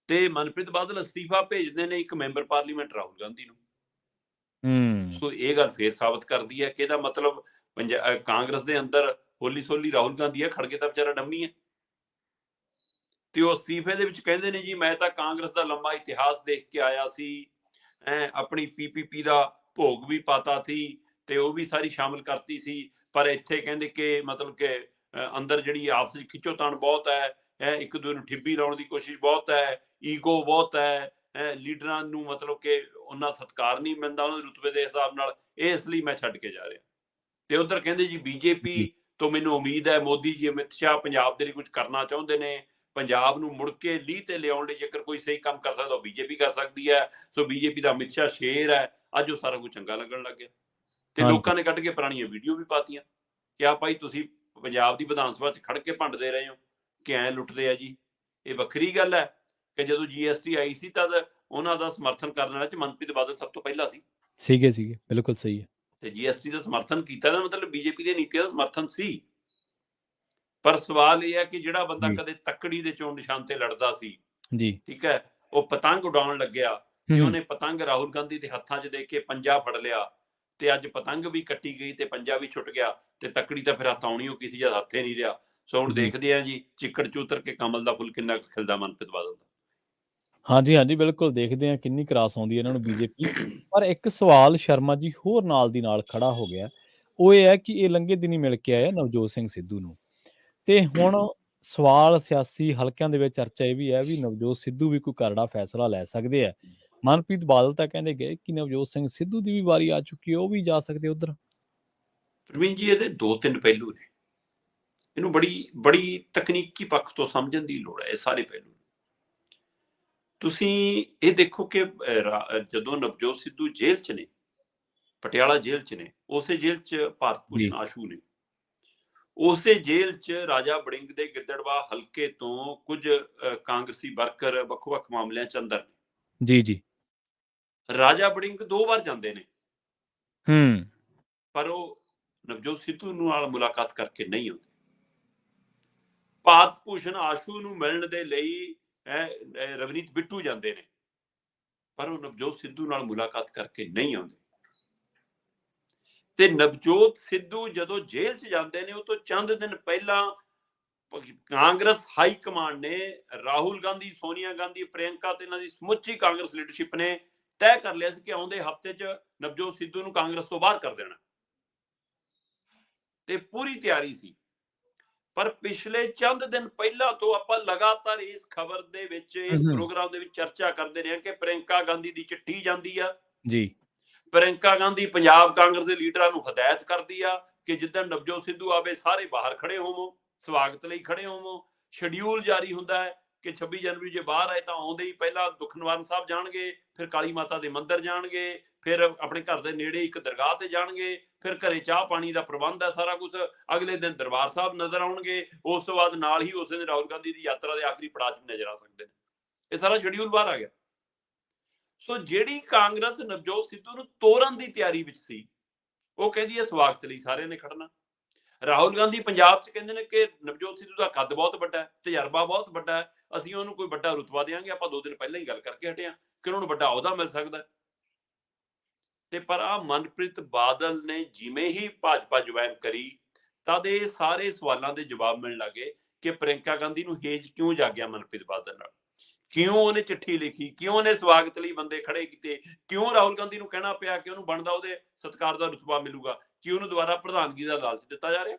ਤੇ ਮਨਪ੍ਰੀਤ ਬਾਦਲ ਅਸਤੀਫਾ ਭੇਜਦੇ ਨੇ ਇੱਕ ਮੈਂਬਰ ਪਾਰਲੀਮੈਂਟ ਰਾਹੁਲ ਗਾਂਧੀ ਨੂੰ। ਸੋ ਇਹ ਗੱਲ ਫੇਰ ਸਾਬਤ ਕਰਦੀ ਹੈ ਕਿ ਇਹਦਾ ਮਤਲਬ ਕਾਂਗਰਸ ਦੇ ਅੰਦਰ ਹੋਲੀ ਸੋਲੀ ਰਾਹੁਲ ਗਾਂਧੀ ਹੈ, ਖੜ ਕੇ ਤਾਂ ਵਿਚਾਰਾ ਡੰਮੀ ਹੈ। ਤੇ ਉਹ ਅਸਤੀਫੇ ਦੇ ਵਿੱਚ ਕਹਿੰਦੇ ਨੇ ਜੀ ਮੈਂ ਤਾਂ ਕਾਂਗਰਸ ਦਾ ਲੰਮਾ ਇਤਿਹਾਸ ਦੇਖ ਕੇ ਆਇਆ ਸੀ, ਆਪਣੀ PPP ਦਾ ਭੋਗ ਵੀ ਪਾਤਾ ਸੀ ਤੇ ਉਹ ਵੀ ਸਾਰੀ ਸ਼ਾਮਲ ਕਰਤੀ ਸੀ, ਪਰ ਇੱਥੇ ਕਹਿੰਦੇ ਕਿ ਮਤਲਬ ਕਿ ਅੰਦਰ ਜਿਹੜੀ ਆਪਸ ਵਿੱਚ ਖਿੱਚੋਤਾਣ ਬਹੁਤ ਹੈ, ਇੱਕ ਦੂਜੇ ਨੂੰ ਠਿੱਬੀ ਲਾਉਣ ਦੀ ਕੋਸ਼ਿਸ਼ ਬਹੁਤ ਹੈ, ਈਗੋ ਬਹੁਤ ਹੈ, ਲੀਡਰਾਂ ਨੂੰ ਮਤਲਬ ਕਿ ਉਹਨਾਂ ਸਤਿਕਾਰ ਨਹੀਂ ਮਿਲਦਾ ਉਹਨਾਂ ਦੇ ਰੁਤਬੇ ਦੇ ਹਿਸਾਬ ਨਾਲ, ਇਸ ਲਈ ਮੈਂ ਛੱਡ ਕੇ ਜਾ ਰਿਹਾ। ਤੇ ਉਧਰ ਕਹਿੰਦੇ ਜੀ BJP ਤੋਂ ਮੈਨੂੰ ਉਮੀਦ ਹੈ, ਮੋਦੀ ਜੀ, ਅਮਿਤ ਸ਼ਾਹ ਪੰਜਾਬ ਦੇ ਲਈ ਕੁਝ ਕਰਨਾ ਚਾਹੁੰਦੇ ਨੇ, ਪੰਜਾਬ ਨੂੰ ਮੁੜ ਕੇ ਲੀਹ ਤੇ ਲਿਆਉਣ ਲਈ ਜੇਕਰ ਕੋਈ ਸਹੀ ਕੰਮ ਕਰ ਸਕਦਾ ਉਹ BJP ਕਰ ਸਕਦੀ ਹੈ। ਸੋ BJP ਦਾ ਅਮਿਤ ਸ਼ਾਹ ਸ਼ੇਰ ਹੈ। ਅੱਜ ਉਹ ਸਾਰਾ ਕੁਝ ਚੰਗਾ ਲੱਗਣ ਲੱਗ ਗਿਆ ਤੇ ਲੋਕਾਂ ਨੇ ਕੱਢ ਕੇ ਪੁਰਾਣੀਆਂ ਵੀਡੀਓ ਵੀ ਪਾਤੀਆਂ ਕਿ ਆ ਭਾਈ ਤੁਸੀਂ ਪੰਜਾਬ ਦੀ ਵਿਧਾਨ ਸਭਾ 'ਚ ਖੜ ਕੇ ਭੰਡਦੇ ਰਹੇ ਹੋ ਕਿ ਐਂ ਲੁੱਟਦੇ ਆ ਜੀ। ਇਹ ਵੱਖਰੀ ਗੱਲ ਹੈ ਕਿ ਜਦੋਂ GST ਆਈ ਸੀ ਤਦ ਉਹਨਾਂ ਦਾ ਸਮਰਥਨ ਕਰਨ ਵਾਲਾ 'ਚ ਮਨਪ੍ਰੀਤ ਬਾਦਲ ਸਭ ਤੋਂ ਪਹਿਲਾਂ ਸੀ। ਸੀਗੇ, ਬਿਲਕੁਲ ਸਹੀ ਹੈ। ਤੇ GST ਦਾ ਸਮਰਥਨ ਕੀਤਾ ਤਾਂ ਮਤਲਬ BJP ਦੀਆਂ ਨੀਤੀਆਂ ਦਾ ਸਮਰਥਨ ਸੀ। ਪਰ ਸਵਾਲ ਇਹ ਹੈ ਕਿ ਜਿਹੜਾ ਬੰਦਾ ਜੀ, ਕਦੇ ਤੱਕੜੀ ਦੇ ਚੋਣ ਨਿਸ਼ਾਨ ਤੇ ਲੜਦਾ ਸੀ, ਜੀ। ਠੀਕ ਹੈ, ਉਹ ਪਤੰਗ ਉਡਾਉਣ ਲੱਗਿਆ ਹੂੰ, ਤੇ ਹੂੰ। ਉਹਨੇ ਪਤੰਗ ਰਾਹੁਲ ਗਾਂਧੀ ਦੇ ਹੱਥਾਂ 'ਚ ਦੇ ਕੇ ਪੰਜਾ ਫੜ ਲਿਆ ਤੇ ਅੱਜ ਪਤੰਗ ਵੀ ਕੱਟੀ ਗਈ ਤੇ ਪੰਜਾ ਵੀ ਛੁੱਟ ਗਿਆ ਤੇ ਤੱਕੜੀ ਤਾਂ ਫਿਰ ਹੱਥ ਆਉਣੀ ਓ ਕਿਸੇ ਜਦ ਹੱਥੇ ਨਹੀਂ ਰਿਹਾ। ਸੋ ਹੁਣ ਜੀ। ਦੇਖਦੇ ਆ ਜੀ ਚਿੱਕੜ 'ਚ ਉਤਰ ਕੇ ਕਮਲ ਦਾ ਫੁੱਲ ਕਿੰਨਾ ਕੁ ਖਿਲਦਾ ਮਨਪ੍ਰੀਤ ਬਾਦਲ ਦਾ। ਹਾਂਜੀ, ਹਾਂਜੀ, ਬਿਲਕੁਲ ਦੇਖਦੇ ਹਾਂ ਕਿੰਨੀ ਕਰਾਸ ਆਉਂਦੀ ਹੈ ਇਹਨਾਂ ਨੂੰ ਬੀਜੇਪੀ। ਪਰ ਇੱਕ ਸਵਾਲ ਸ਼ਰਮਾ ਜੀ ਹੋਰ ਨਾਲ ਦੀ ਨਾਲ ਖੜਾ ਹੋ ਗਿਆ, ਉਹ ਇਹ ਹੈ ਕਿ ਇਹ ਲੰਘੇ ਦਿਨੀਂ ਮਿਲ ਕੇ ਆਏ ਆ ਨਵਜੋਤ ਸਿੰਘ ਸਿੱਧੂ ਨੂੰ ਤੇ ਹੁਣ ਸਵਾਲ ਸਿਆਸੀ ਹਲਕਿਆਂ ਦੇ ਵਿੱਚ ਚਰਚਾ ਇਹ ਵੀ ਹੈ ਵੀ ਨਵਜੋਤ ਸਿੱਧੂ ਵੀ ਕੋਈ ਕਰੜਾ ਫੈਸਲਾ ਲੈ ਸਕਦੇ ਆ। ਮਨਪ੍ਰੀਤ ਬਾਦਲ ਤਾਂ ਕਹਿੰਦੇ ਗਏ ਕਿ ਨਵਜੋਤ ਸਿੰਘ ਸਿੱਧੂ ਦੀ ਵੀ ਵਾਰੀ ਆ ਚੁੱਕੀ ਹੈ, ਉਹ ਵੀ ਜਾ ਸਕਦੇ ਉੱਧਰ। ਪ੍ਰਵੀਨ ਜੀ ਇਹਦੇ 2-3 ਪਹਿਲੂ ਨੇ। ਇਹਨੂੰ ਬੜੀ ਤਕਨੀਕੀ ਪੱਖ ਤੋਂ ਸਮਝਣ ਦੀ ਲੋੜ ਹੈ ਇਹ ਸਾਰੇ ਪਹਿਲੂ। ਤੁਸੀਂ ਇਹ ਦੇਖੋ ਕਿ ਜਦੋਂ ਨਵਜੋਤ ਸਿੱਧੂ ਜੇਲ੍ਹ 'ਚ ਨੇ, ਪਟਿਆਲਾ ਜੇਲ੍ਹ 'ਚ ਨੇ, ਉਸੇ ਜੇਲ੍ਹ 'ਚ ਭਾਰਤ ਜੀ, ਭੂਸ਼ਣ ਆਸ਼ੂ ਨੇ, ਉਸੇ ਜੇਲ੍ਹ 'ਚ ਰਾਜਾ ਵੜਿੰਗ ਦੇ ਗਿੱਦੜਬਾਹਾ ਹਲਕੇ ਤੋਂ ਕੁਝ ਕਾਂਗਰਸੀ ਵਰਕਰ ਵੱਖ-ਵੱਖ ਮਾਮਲਿਆਂ 'ਚ ਅੰਦਰ ਨੇ। ਜੀ, ਜੀ। ਰਾਜਾ ਵੜਿੰਗ 2 ਵਾਰ ਜਾਂਦੇ ਨੇ ਹੂੰ, ਪਰ ਉਹ ਨਵਜੋਤ ਸਿੱਧੂ ਨਾਲ ਮੁਲਾਕਾਤ ਕਰਕੇ ਨਹੀਂ ਆਉਂਦੇ। ਭਾਰਤ ਭੂਸ਼ਣ ਆਸ਼ੂ ਨੂੰ ਮਿਲਣ ਦੇ ਲਈ ਰਵਨੀਤ ਬਿੱਟੂ ਜਾਂਦੇ ਨੇ ਪਰ ਉਹ ਨਵਜੋਤ ਸਿੱਧੂ ਨਾਲ ਮੁਲਾਕਾਤ ਕਰਕੇ ਨਹੀਂ ਆਉਂਦੇ। ਤੇ ਨਵਜੋਤ ਸਿੱਧੂ ਜਦੋਂ ਜੇਲ੍ਹ 'ਚ ਜਾਂਦੇ ਨੇ ਉਹ ਤੋਂ ਚੰਦ ਦਿਨ ਪਹਿਲਾਂ ਕਾਂਗਰਸ ਹਾਈ ਕਮਾਂਡ ਨੇ ਰਾਹੁਲ ਗਾਂਧੀ, ਸੋਨੀਆ ਗਾਂਧੀ, ਪ੍ਰਿਯੰਕਾ ਤੇ ਇਹਨਾਂ ਦੀ ਸਮੁੱਚੀ ਕਾਂਗਰਸ ਲੀਡਰਸ਼ਿਪ ਨੇ ਤੈਅ ਕਰ ਲਿਆ ਸੀ ਕਿ ਆਉਂਦੇ ਹਫ਼ਤੇ 'ਚ ਨਵਜੋਤ ਸਿੱਧੂ ਨੂੰ ਕਾਂਗਰਸ ਤੋਂ ਬਾਹਰ ਕਰ ਦੇਣਾ ਤੇ ਪੂਰੀ ਤਿਆਰੀ ਸੀ। ਪਰ ਪਿਛਲੇ ਚੰਦ ਦਿਨ ਪਹਿਲਾਂ ਤੋਂ ਆਪਾਂ ਲਗਾਤਾਰ ਇਸ ਖਬਰ ਦੇ ਵਿੱਚ, ਇਸ ਹੂੰ, ਪ੍ਰੋਗਰਾਮ ਦੇ ਵਿੱਚ ਚਰਚਾ ਕਰਦੇ ਰਹੇ ਕਿ ਪ੍ਰਿਯੰਕਾ ਗਾਂਧੀ ਦੀ ਚਿੱਠੀ ਜਾਂਦੀ ਆ। ਜੀ, ਪ੍ਰਿਯੰਕਾ ਗਾਂਧੀ ਪੰਜਾਬ ਕਾਂਗਰਸ ਦੇ ਲੀਡਰਾਂ ਨੂੰ ਹਦਾਇਤ ਕਰਦੀ ਆ ਕਿ ਜਿੱਦਣ ਨਵਜੋਤ ਸਿੱਧੂ ਆਵੇ ਸਾਰੇ ਬਾਹਰ ਖੜੇ ਹੋਵੋ, ਸਵਾਗਤ ਲਈ ਖੜੇ ਹੋਵੋ। ਸ਼ਡਿਊਲ ਜਾਰੀ ਹੁੰਦਾ ਹੈ ਕਿ 26 ਜਨਵਰੀ ਜੇ ਬਾਹਰ ਆਏ ਤਾਂ ਆਉਂਦੇ ਹੀ ਪਹਿਲਾਂ ਦੁੱਖ ਨਿਵਾਰਨ ਸਾਹਿਬ ਜਾਣਗੇ, ਫਿਰ ਕਾਲੀ ਮਾਤਾ ਦੇ ਮੰਦਿਰ ਜਾਣਗੇ, ਫਿਰ ਆਪਣੇ ਘਰ ਦੇ ਨੇੜੇ ਇੱਕ ਦਰਗਾਹ ਤੇ ਜਾਣਗੇ, ਫਿਰ ਘਰੇ ਚਾਹ ਪਾਣੀ ਦਾ ਪ੍ਰਬੰਧ ਹੈ ਸਾਰਾ ਕੁਝ। ਅਗਲੇ ਦਿਨ ਦਰਬਾਰ ਸਾਹਿਬ ਨਜ਼ਰ ਆਉਣਗੇ। ਉਸ ਤੋਂ ਬਾਅਦ ਨਾਲ ਹੀ ਉਸ ਦਿਨ ਰਾਹੁਲ ਗਾਂਧੀ ਦੀ ਯਾਤਰਾ ਦੇ ਆਖਰੀ ਪੜਾਅ 'ਚ ਨਜ਼ਰ ਆ ਸਕਦੇ ਨੇ। ਇਹ ਸਾਰਾ ਸ਼ਡਿਊਲ ਬਾਹਰ ਆ ਗਿਆ। ਸੋ ਜਿਹੜੀ ਕਾਂਗਰਸ ਨਵਜੋਤ ਸਿੱਧੂ ਨੂੰ ਤੋੜਨ ਦੀ ਤਿਆਰੀ ਵਿੱਚ ਸੀ, ਉਹ ਕਹਿੰਦੀ ਹੈ ਸਵਾਗਤ ਲਈ ਸਾਰਿਆਂ ਨੇ ਖੜਨਾ। ਰਾਹੁਲ ਗਾਂਧੀ ਪੰਜਾਬ 'ਚ ਕਹਿੰਦੇ ਨੇ ਕਿ ਨਵਜੋਤ ਸਿੱਧੂ ਦਾ ਕੱਦ ਬਹੁਤ ਵੱਡਾ ਹੈ, ਤਜਰਬਾ ਬਹੁਤ ਵੱਡਾ ਹੈ, ਅਸੀਂ ਉਹਨੂੰ ਕੋਈ ਵੱਡਾ ਰੁਤਬਾ ਦੇਵਾਂਗੇ। ਆਪਾਂ 2 ਦਿਨ ਪਹਿਲਾਂ ਹੀ ਗੱਲ ਕਰਕੇ ਹਟੇ ਹਾਂ ਕਿ ਉਹਨਾਂ ਨੂੰ ਵੱਡਾ ਅਹੁਦਾ ਮਿਲ ਸਕਦਾ। ਤੇ ਪਰ ਆ ਮਨਪ੍ਰੀਤ ਬਾਦਲ ਨੇ ਜਿਵੇਂ ਹੀ ਭਾਜਪਾ ਜੁਆਇਨ ਕਰੀ ਤਦ ਇਹ ਸਾਰੇ ਸਵਾਲਾਂ ਦੇ ਜਵਾਬ ਮਿਲਣ ਲੱਗੇ ਕਿ ਪ੍ਰਿਯੰਕਾ ਗਾਂਧੀ ਨੂੰ ਹੇਜ ਕਿਉਂ ਜਾਗਿਆ ਮਨਪ੍ਰੀਤ ਬਾਦਲ ਨਾਲ, ਕਿਉਂ ਉਹਨੇ ਚਿੱਠੀ ਲਿਖੀ, ਕਿਉਂ ਉਹਨੇ ਸਵਾਗਤ ਲਈ ਬੰਦੇ ਖੜੇ ਕੀਤੇ, ਕਿਉਂ ਰਾਹੁਲ ਗਾਂਧੀ ਨੂੰ ਕਹਿਣਾ ਪਿਆ ਕਿ ਉਹਨੂੰ ਬਣਦਾ ਉਹਦੇ ਸਤਿਕਾਰ ਦਾ ਰੁਤਬਾ ਮਿਲੂਗਾ, ਕਿ ਉਹਨੂੰ ਦੁਬਾਰਾ ਪ੍ਰਧਾਨਗੀ ਦਾ ਲਾਲਚ ਦਿੱਤਾ ਜਾ ਰਿਹਾ,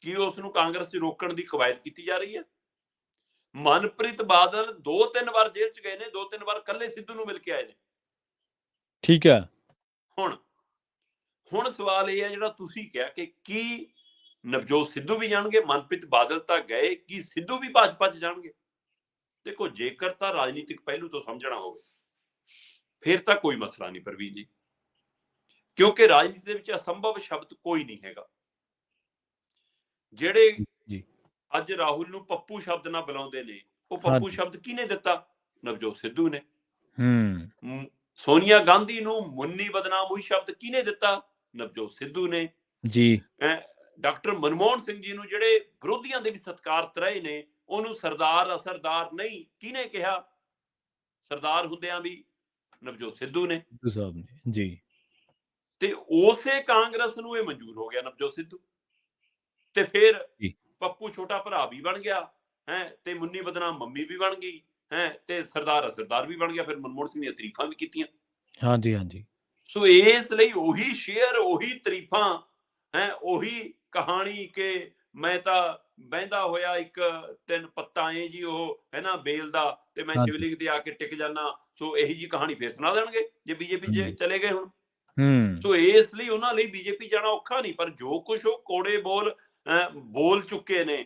ਕਿ ਉਸ ਨੂੰ ਕਾਂਗਰਸ 'ਚ ਰੋਕਣ ਦੀ ਕਵਾਇਦ ਕੀਤੀ ਜਾ ਰਹੀ ਹੈ। ਮਨਪ੍ਰੀਤ ਬਾਦਲ 2-3 ਵਾਰ ਜੇਲ੍ਹ 'ਚ ਗਏ ਨੇ, 2-3 ਵਾਰ ਕੱਲੇ ਸਿੱਧੂ ਨੂੰ ਮਿਲ ਕੇ ਆਏ ਨੇ। ਠੀਕ ਹੈ। ਹੁਣ ਸਵਾਲ ਇਹ ਹੈ ਜਿਹੜਾ ਤੁਸੀਂ ਕਿਹਾ ਕਿ ਕੀ ਨਵਜੋਤ ਸਿੱਧੂ ਵੀ ਜਾਣਗੇ? ਮਨਪ੍ਰੀਤ ਬਾਦਲ ਤਾਂ ਗਏ, ਕੀ ਸਿੱਧੂ ਵੀ ਭਾਜਪਾ 'ਚ ਜਾਣਗੇ? ਦੇਖੋ, ਜੇਕਰ ਤਾਂ ਰਾਜਨੀਤਿਕ ਪਹਿਲੂ ਤੋਂ ਸਮਝਣਾ ਹੋਵੇ ਫਿਰ ਤਾਂ ਕੋਈ ਮਸਲਾ ਨਹੀਂ ਪ੍ਰਵੀਨ ਜੀ, ਕਿਉਂਕਿ ਰਾਜਨੀਤੀ ਦੇ ਵਿੱਚ ਅਸੰਭਵ ਸ਼ਬਦ ਕੋਈ ਨਹੀਂ ਹੈਗਾ। ਜਿਹੜੇ ਜੀ, ਅੱਜ ਰਾਹੁਲ ਨੂੰ ਪੱਪੂ ਸ਼ਬਦ ਨਾਲ ਬੁਲਾਉਂਦੇ ਨੇ, ਉਹ ਪੱਪੂ ਹਾਂਜੀ। ਸ਼ਬਦ ਕਿਹਨੇ ਦਿੱਤਾ? ਨਵਜੋਤ ਸਿੱਧੂ ਨੇ। ਹੂੰ, ਸੋਨੀਆ ਗਾਂਧੀ ਨੂੰ ਮੁੰਨੀ ਬਦਨਾਮ ਹੋਈ ਸ਼ਬਦ ਕਿਹਨੇ ਦਿੱਤਾ? ਨਵਜੋਤ ਸਿੱਧੂ ਨੇ। ਜੀ, ਡਾਕਟਰ ਮਨਮੋਹਨ ਸਿੰਘ ਜੀ ਨੂੰ ਜਿਹੜੇ ਵਿਰੋਧੀਆਂ ਦੇ ਵੀ ਸਤਿਕਾਰਤ ਰਹੇ ਨੇ, ਉਹਨੂੰ ਸਰਦਾਰ ਅਸਰਦਾਰ ਨਹੀਂ ਕਿਹਨੇ ਕਿਹਾ? ਸਰਦਾਰ ਹੁੰਦਿਆਂ ਵੀ ਨਵਜੋਤ ਸਿੱਧੂ ਨੇ। ਸਿੱਧੂ ਸਾਹਿਬ ਨੇ, ਜੀ। ਤੇ ਉਸੇ ਕਾਂਗਰਸ ਨੂੰ ਇਹ ਮਨਜ਼ੂਰ ਹੋ ਗਿਆ ਨਵਜੋਤ ਸਿੱਧੂ, ਤੇ ਫਿਰ ਜੀ, ਪੱਪੂ ਛੋਟਾ ਭਰਾ ਵੀ ਬਣ ਗਿਆ ਹੈ, ਤੇ ਮੁੰਨੀ ਬਦਨਾਮ ਮੰਮੀ ਵੀ ਬਣ ਗਈ ਹੈ, ਤੇ ਸਰਦਾਰ ਅਸਰਦਾਰ ਵੀ ਬਣ ਗਿਆ। ਫਿਰ ਮਨਮੋਹਨ ਸਿੰਘ ਦੀਆਂ ਤਾਰੀਫਾਂ ਵੀ ਕੀਤੀਆਂ। ਹਾਂਜੀ, ਹਾਂਜੀ। ਸੋ ਇਸ ਲਈ ਉਹੀ ਸ਼ੇਅਰ, ਉਹੀ ਤਾਰੀਫਾਂ ਹੈ, ਉਹੀ ਕਹਾਣੀ ਕਿ ਮੈਂ ਤਾਂ ਬਹਿੰਦਾ ਹੋਇਆ ਇੱਕ 3 ਪੱਤਾ ਏ ਜੀ ਉਹ ਹੈ ਨਾ ਬੇਲ ਦਾ, ਤੇ ਮੈਂ ਹਾਂਜੀ। ਸ਼ਿਵਲਿੰਗ ਤੇ ਆ ਕੇ ਟਿਕ ਜਾਣਾ। ਸੋ ਇਹੀ ਜੀ ਕਹਾਣੀ ਫੇਰ ਸੁਣਾ ਦੇਣਗੇ ਜੇ ਬੀਜੇਪੀ 'ਚ ਚਲੇ ਗਏ ਹੁਣ। ਹੂੰ, ਸੋ ਇਸ ਲਈ ਉਹਨਾਂ ਲਈ ਬੀਜੇਪੀ ਜਾਣਾ ਔਖਾ ਨਹੀਂ, ਪਰ ਜੋ ਕੁਛ ਉਹ ਕੋੜੇ ਬੋਲ ਚੁੱਕੇ ਨੇ,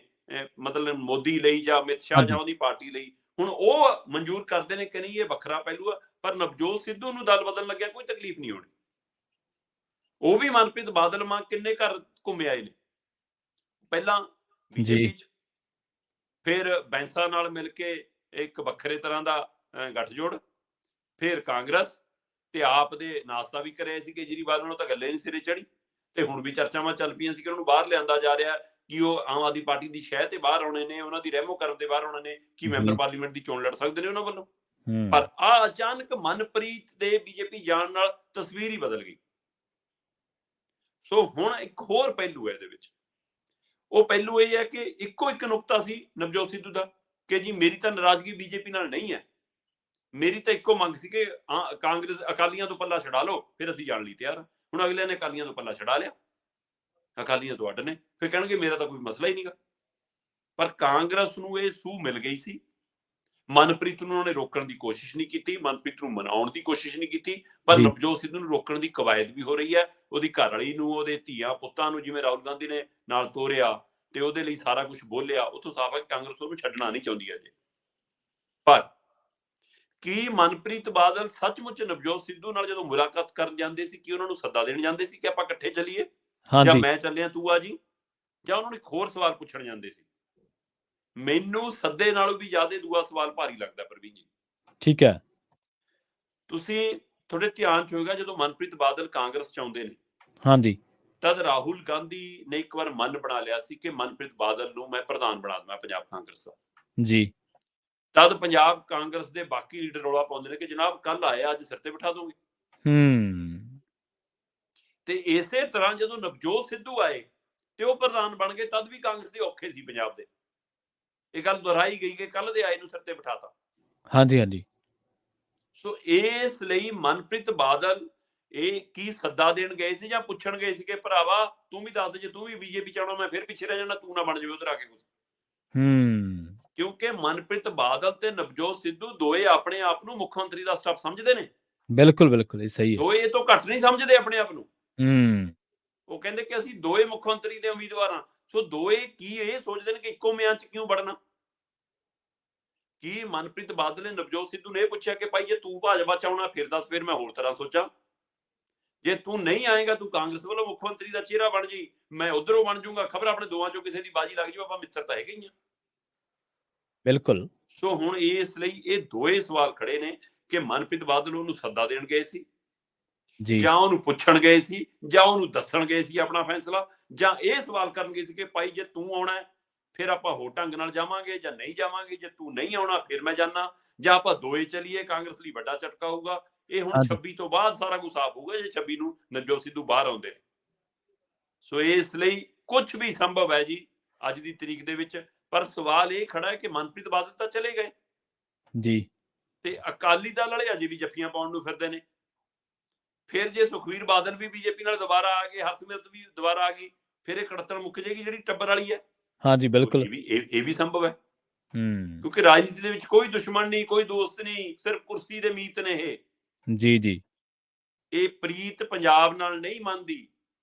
ਮਤਲਬ ਮੋਦੀ ਲਈ ਜਾਂ ਅਮਿਤ ਸ਼ਾਹ ਜਾਂ ਹਾਂਜੀ। ਉਹਦੀ ਪਾਰਟੀ ਲਈ, ਹੁਣ ਉਹ ਮਨਜ਼ੂਰ ਕਰਦੇ ਨੇ ਕਿ ਨਹੀਂ ਇਹ ਵੱਖਰਾ ਪਹਿਲੂ ਆ। ਪਰ ਨਵਜੋਤ ਸਿੱਧੂ ਨੂੰ ਦਲ ਬਦਲਣ ਲੱਗਿਆ ਕੋਈ ਤਕਲੀਫ ਨਹੀਂ ਹੋਣੀ। ਉਹ ਵੀ ਮਨਪ੍ਰੀਤ ਬਾਦਲ ਮਾਂ ਕਿੰਨੇ ਘਰ ਘੁੰਮ ਆਏ ਨੇ, ਪਹਿਲਾਂ ਜੀ, ਬੀਜੇਪੀ 'ਚ, ਫਿਰ ਬੈਂਸਾ ਨਾਲ ਮਿਲ ਕੇ ਇੱਕ ਵੱਖਰੇ ਤਰ੍ਹਾਂ ਦਾ ਗੱਠਜੋੜ, ਫਿਰ ਕਾਂਗਰਸ, ਤੇ ਆਪ ਦੇ ਨਾਸਤਾ ਵੀ ਕਰਿਆ ਸੀ ਕੇਜਰੀਵਾਲ ਨੂੰ, ਤਾਂ ਗੱਲੇ ਨਹੀਂ ਸਿਰੇ ਚੜੀ। ਤੇ ਹੁਣ ਵੀ ਚਰਚਾਵਾਂ ਚੱਲ ਪਈਆਂ ਸੀ ਕਿ ਉਹਨੂੰ ਬਾਹਰ ਲਿਆਂਦਾ ਜਾ ਰਿਹਾ, ਕਿ ਉਹ ਆਮ ਆਦਮੀ ਪਾਰਟੀ ਦੀ ਸ਼ਹਿ ਤੇ ਬਾਹਰ ਆਉਣੇ ਨੇ, ਉਹਨਾਂ ਦੀ ਰਹਿਮੋ ਕਰਮ ਤੇ ਬਾਹਰ ਆਉਣੇ ਨੇ, ਕਿ ਮੈਂਬਰ ਜੀ। ਪਾਰਲੀਮੈਂਟ ਦੀ ਚੋਣ ਲੜ ਸਕਦੇ ਨੇ ਉਹਨਾਂ ਵੱਲੋਂ। ਹੂੰ। ਪਰ ਆ ਅਚਾਨਕ ਮਨਪ੍ਰੀਤ ਦੇ ਬੀਜੇਪੀ ਜਾਣ ਨਾਲ ਤਸਵੀਰ ਹੀ ਬਦਲ ਗਈ। ਸੋ ਹੁਣ ਇੱਕ ਹੋਰ ਪਹਿਲੂ ਹੈ ਇਹਦੇ ਵਿੱਚ। ਉਹ ਪਹਿਲੂ ਇਹ ਹੈ ਕਿ ਇੱਕੋ ਇੱਕ ਨੁਕਤਾ ਸੀ ਨਵਜੋਤ ਸਿੱਧੂ ਦਾ, ਕਿ ਜੀ ਮੇਰੀ ਤਾਂ ਨਾਰਾਜ਼ਗੀ ਬੀਜੇਪੀ ਨਾਲ ਨਹੀਂ ਹੈ, ਮੇਰੀ ਤਾਂ ਇੱਕੋ ਮੰਗ ਸੀ ਕਿ ਕਾਂਗਰਸ ਅਕਾਲੀਆਂ ਤੋਂ ਪੱਲਾ ਛਡਾ ਲਓ, ਫਿਰ ਅਸੀਂ ਜਾਣ ਲਈ ਤਿਆਰ ਹਾਂ। ਹੁਣ ਅਗਲਿਆਂ ਨੇ ਅਕਾਲੀਆਂ ਤੋਂ ਪੱਲਾ ਛਡਾ ਲਿਆ, ਅਕਾਲੀਆਂ ਤੋਂ ਅੱਡ ਨੇ, ਫਿਰ ਕਹਿਣਗੇ ਮੇਰਾ ਤਾਂ ਕੋਈ ਮਸਲਾ ਹੀ ਨਹੀਂਗਾ। ਪਰ ਕਾਂਗਰਸ ਨੂੰ ਇਹ ਸੂਹ ਮਿਲ ਗਈ ਸੀ। ਮਨਪ੍ਰੀਤ ਨੂੰ ਉਹਨੇ ਰੋਕਣ ਦੀ ਕੋਸ਼ਿਸ਼ ਨਹੀਂ ਕੀਤੀ, ਮਨਪ੍ਰੀਤ ਨੂੰ ਮਨਾਉਣ ਦੀ ਕੋਸ਼ਿਸ਼ ਨਹੀਂ ਕੀਤੀ, ਪਰ ਜੀ। ਨਵਜੋਤ ਸਿੱਧੂ ਨੂੰ ਰੋਕਣ ਦੀ ਕਵਾਇਦ ਵੀ ਹੋ ਰਹੀ ਹੈ। ਉਹਦੀ ਘਰਵਾਲੀ ਨੂੰ, ਉਹਦੇ ਧੀਆਂ ਪੁੱਤਾਂ ਨੂੰ, ਜਿਵੇਂ ਰਾਹੁਲ ਗਾਂਧੀ ਨੇ ਨਾਲ ਤੋਰਿਆ ਤੇ ਉਹਦੇ ਲਈ ਸਾਰਾ ਕੁਝ ਬੋਲਿਆ, ਉੱਥੋਂ ਸਾਫ਼ ਹੈ ਕਿ ਕਾਂਗਰਸ ਉਹਨੂੰ ਛੱਡਣਾ ਨਹੀਂ ਚਾਹੁੰਦੀ ਅਜੇ। ਪਰ ਕੀ ਮਨਪ੍ਰੀਤ ਬਾਦਲ ਸੱਚਮੁੱਚ ਨਵਜੋਤ ਸਿੱਧੂ ਨਾਲ ਜਦੋਂ ਮੁਲਾਕਾਤ ਕਰਨ ਜਾਂਦੇ ਸੀ, ਕਿ ਉਹਨਾਂ ਨੂੰ ਸੱਦਾ ਦੇਣ ਜਾਂਦੇ ਸੀ ਕਿ ਆਪਾਂ ਇਕੱਠੇ ਚੱਲੀਏ, ਜਾਂ ਹਾਂਜੀ। ਮੈਂ ਚੱਲਿਆ ਤੂੰ ਆ ਜੀ, ਜਾਂ ਉਹਨਾਂ ਨੂੰ ਇੱਕ ਹੋਰ ਸਵਾਲ ਪੁੱਛਣ ਜਾਂਦੇ ਸੀ? ਮੈਨੂੰ ਸੱਦੇ ਨਾਲੋਂ ਵੀ ਜ਼ਿਆਦਾ ਦੂਆ ਸਵਾਲ ਭਾਰੀ ਲੱਗਦਾ ਪ੍ਰਵੀਨ ਜੀ। ਠੀਕ ਹੈ। ਤੁਸੀਂ, ਤੁਹਾਡੇ ਧਿਆਨ ਚ ਹੋਏਗਾ, ਜਦੋਂ ਮਨਪ੍ਰੀਤ ਬਾਦਲ ਕਾਂਗਰਸ ਚ ਆਉਂਦੇ ਨੇ, ਹਾਂਜੀ। ਤਦ ਰਾਹੁਲ ਗਾਂਧੀ ਨੇ ਇੱਕ ਵਾਰ ਮਨ ਬਣਾ ਲਿਆ ਸੀ ਕਿ ਮਨਪ੍ਰੀਤ ਬਾਦਲ ਨੂੰ ਮੈਂ ਪ੍ਰਧਾਨ ਬਣਾ ਦਵਾਂ ਪੰਜਾਬ ਕਾਂਗਰਸ ਦਾ। ਜੀ। ਤਦ ਪੰਜਾਬ ਕਾਂਗਰਸ ਦੇ ਬਾਕੀ ਲੀਡਰ ਰੌਲਾ ਪਾਉਂਦੇ ਨੇ ਕਿ ਜਨਾਬ ਕੱਲ ਆਇਆ, ਅੱਜ ਸਿਰ ਤੇ ਬਿਠਾ ਦੋਗੇ। ਹੂੰ। ਤੇ ਇਸੇ ਤਰ੍ਹਾਂ ਜਦੋਂ ਨਵਜੋਤ ਸਿੱਧੂ ਆਏ ਤੇ ਉਹ ਪ੍ਰਧਾਨ ਬਣ ਗਏ, ਤਦ ਵੀ ਕਾਂਗਰਸੀ ਔਖੇ ਸੀ ਪੰਜਾਬ ਦੇ। ਇਹ ਗੱਲ ਦੁਹਰਾਈ ਗਈ ਕਿ ਕੱਲ ਦੇ ਆਏ ਨੂੰ ਸਿਰ ਤੇ ਬਿਠਾਤਾ। ਹਾਂਜੀ ਹਾਂਜੀ। ਸੋ ਇਸ ਲਈ ਮਨਪ੍ਰੀਤ ਬਾਦਲ ਇਹ ਕੀ ਸੱਦਾ ਦੇਣ ਗਏ ਸੀ ਜਾਂ ਪੁੱਛਣ ਗਏ ਸੀ ਕਿ ਭਰਾਵਾ ਤੂੰ ਵੀ ਦੱਸ ਦੇ, ਜੇ ਤੂੰ ਵੀ ਬੀਜੇਪੀ ਚ ਆਉਣਾ ਮੈਂ ਫਿਰ ਪਿੱਛੇ ਰਹਿ ਜਾਣਾ, ਤੂੰ ਨਾ ਬਣ ਜਾਵੇ ਉਧਰ ਆ ਕੇ ਕੁਝ। ਹੂੰ। ਕਿਉਂਕਿ ਮਨਪ੍ਰੀਤ ਬਾਦਲ ਤੇ ਨਵਜੋਤ ਸਿੱਧੂ ਦੋਏ ਆਪਣੇ ਆਪ ਨੂੰ ਮੁੱਖ ਮੰਤਰੀ ਦਾ ਸਟਾਫ ਸਮਝਦੇ ਨੇ। ਬਿਲਕੁਲ ਬਿਲਕੁਲ, ਇਹ ਸਹੀ ਹੈ। ਦੋਏ ਇਹ ਤੋਂ ਘੱਟ ਨਹੀਂ ਸਮਝਦੇ ਆਪਣੇ ਆਪ ਨੂੰ। ਹੂੰ। ਉਹ ਕਹਿੰਦੇ ਕਿ ਅਸੀਂ ਦੋਏ ਮੁੱਖ ਮੰਤਰੀ ਦੇ ਉਮੀਦਵਾਰ ਹਾਂ। ਸੋ ਦੋਏ ਕੀ ਇਹ ਸੋਚਦੇ ਨੇ ਕਿ ਇੱਕੋ ਮਿਆਨ ਚ ਕਿਉਂ ਵੜਨਾ? ਕੀ ਮਨਪ੍ਰੀਤ ਬਾਦਲ ਨੇ ਨਵਜੋਤ ਸਿੱਧੂ ਨੇ ਇਹ ਪੁੱਛਿਆ ਕਿ ਭਾਈ ਜੇ ਤੂੰ ਭਾਜਪਾ ਚ ਆਉਣਾ ਫਿਰ ਦੱਸ, ਫਿਰ ਮੈਂ ਹੋਰ ਤਰ੍ਹਾਂ ਸੋਚਾਂ। ਜੇ ਤੂੰ ਨਹੀਂ ਆਏਗਾ, ਤੂੰ ਕਾਂਗਰਸ ਵੱਲੋਂ ਮੁੱਖ ਮੰਤਰੀ ਦਾ ਚਿਹਰਾ ਬਣ ਜੀ, ਮੈਂ ਉਧਰੋਂ ਬਣ ਜਾਊਂਗਾ, ਖਬਰ ਆਪਣੇ ਦੋਵਾਂ ਚੋਂ ਕਿਸੇ ਦੀ ਬਾਜੀ ਲੱਗ ਜਾਊ, ਆਪਾਂ ਮਿੱਤਰ ਤਾਂ ਹੈਗੇ ਹੀ ਆ। ਬਿਲਕੁਲ। ਸੋ ਹੁਣ ਇਸ ਲਈ ਇਹ ਦੋਏ ਸਵਾਲ ਖੜੇ ਨੇ ਕਿ ਮਨਪ੍ਰੀਤ ਬਾਦਲ ਉਹਨੂੰ ਸੱਦਾ ਦੇਣ ਗਏ ਸੀ, ਜੀ। ਜਾਂ ਉਹਨੂੰ ਪੁੱਛਣ ਗਏ ਸੀ, ਜਾਂ ਉਹਨੂੰ ਦੱਸਣ ਗਏ ਸੀ ਆਪਣਾ ਫੈਸਲਾ, ਜਾਂ ਇਹ ਸਵਾਲ ਕਰਨ ਗਏ ਸੀ ਕਿ ਭਾਈ ਜੇ ਤੂੰ ਆਉਣਾ ਫਿਰ ਆਪਾਂ ਹੋਰ ਢੰਗ ਨਾਲ ਜਾਵਾਂਗੇ ਜਾਂ ਨਹੀਂ ਜਾਵਾਂਗੇ, ਜੇ ਤੂੰ ਨਹੀਂ ਆਉਣਾ ਫਿਰ ਮੈਂ ਜਾਣਾ, ਜਾਂ ਆਪਾਂ ਦੋਏ ਚੱਲੀਏ, ਕਾਂਗਰਸ ਲਈ ਵੱਡਾ ਝਟਕਾ ਹੋਊਗਾ। ਇਹ ਹੁਣ ਹਾਂਜੀ। 26 ਤੋਂ ਬਾਅਦ ਸਾਰਾ ਕੁਝ ਸਾਫ਼ ਹੋਊਗਾ, ਜੇ 26 ਨੂੰ ਨਵਜੋਤ ਸਿੱਧੂ ਬਾਹਰ ਆਉਂਦੇ ਨੇ। ਸੋ ਇਸ ਲਈ ਕੁਝ ਵੀ ਸੰਭਵ ਹੈ ਜੀ ਅੱਜ ਦੀ ਤਰੀਕ ਦੇ ਵਿੱਚ। ਪਰ ਸਵਾਲ ਇਹ ਖੜਾ ਹੈ ਕਿ ਮਨਪ੍ਰੀਤ ਬਾਦਲ ਤਾਂ ਚਲੇ ਗਏ ਜੀ। ਤੇ ਅਕਾਲੀ ਦਲ ਵਾਲੇ ਅਜੇ ਵੀ ਜੱਫੀਆਂ ਪਾਉਣ ਨੂੰ ਫਿਰਦੇ ਨੇ। ਫਿਰ ਜੇ ਸੁਖਵੀਰ ਬਾਦਲ ਵੀ ਬੀਜੇਪੀ ਨਾਲ ਦੁਬਾਰਾ ਆ ਗਏ, ਹਰਸਿਮਰਤ ਵੀ ਦੁਬਾਰਾ ਆ ਗਈ, ਫਿਰ ਇਹ ਕੜਤਣ ਮੁੱਕ ਜਾਏਗੀ ਜਿਹੜੀ ਟੱਬਰ ਵਾਲੀ ਹੈ। ਹਾਂਜੀ ਬਿਲਕੁਲ। ਇਹ ਵੀ ਸੰਭਵ ਹੈ, ਹੂੰ। ਕਿਉਂਕਿ ਰਾਜਨੀਤੀ ਦੇ ਵਿੱਚ ਕੋਈ ਦੁਸ਼ਮਣ ਨਹੀਂ, ਕੋਈ ਦੋਸਤ ਨਹੀਂ, ਸਿਰਫ ਕੁਰਸੀ ਦੇ ਮੀਤ ਨੇ ਇਹ। ਜੀ ਜੀ। ਇਹ ਪ੍ਰੀਤ ਪੰਜਾਬ ਨਾਲ ਨਹੀਂ ਮੰਨਦੀ,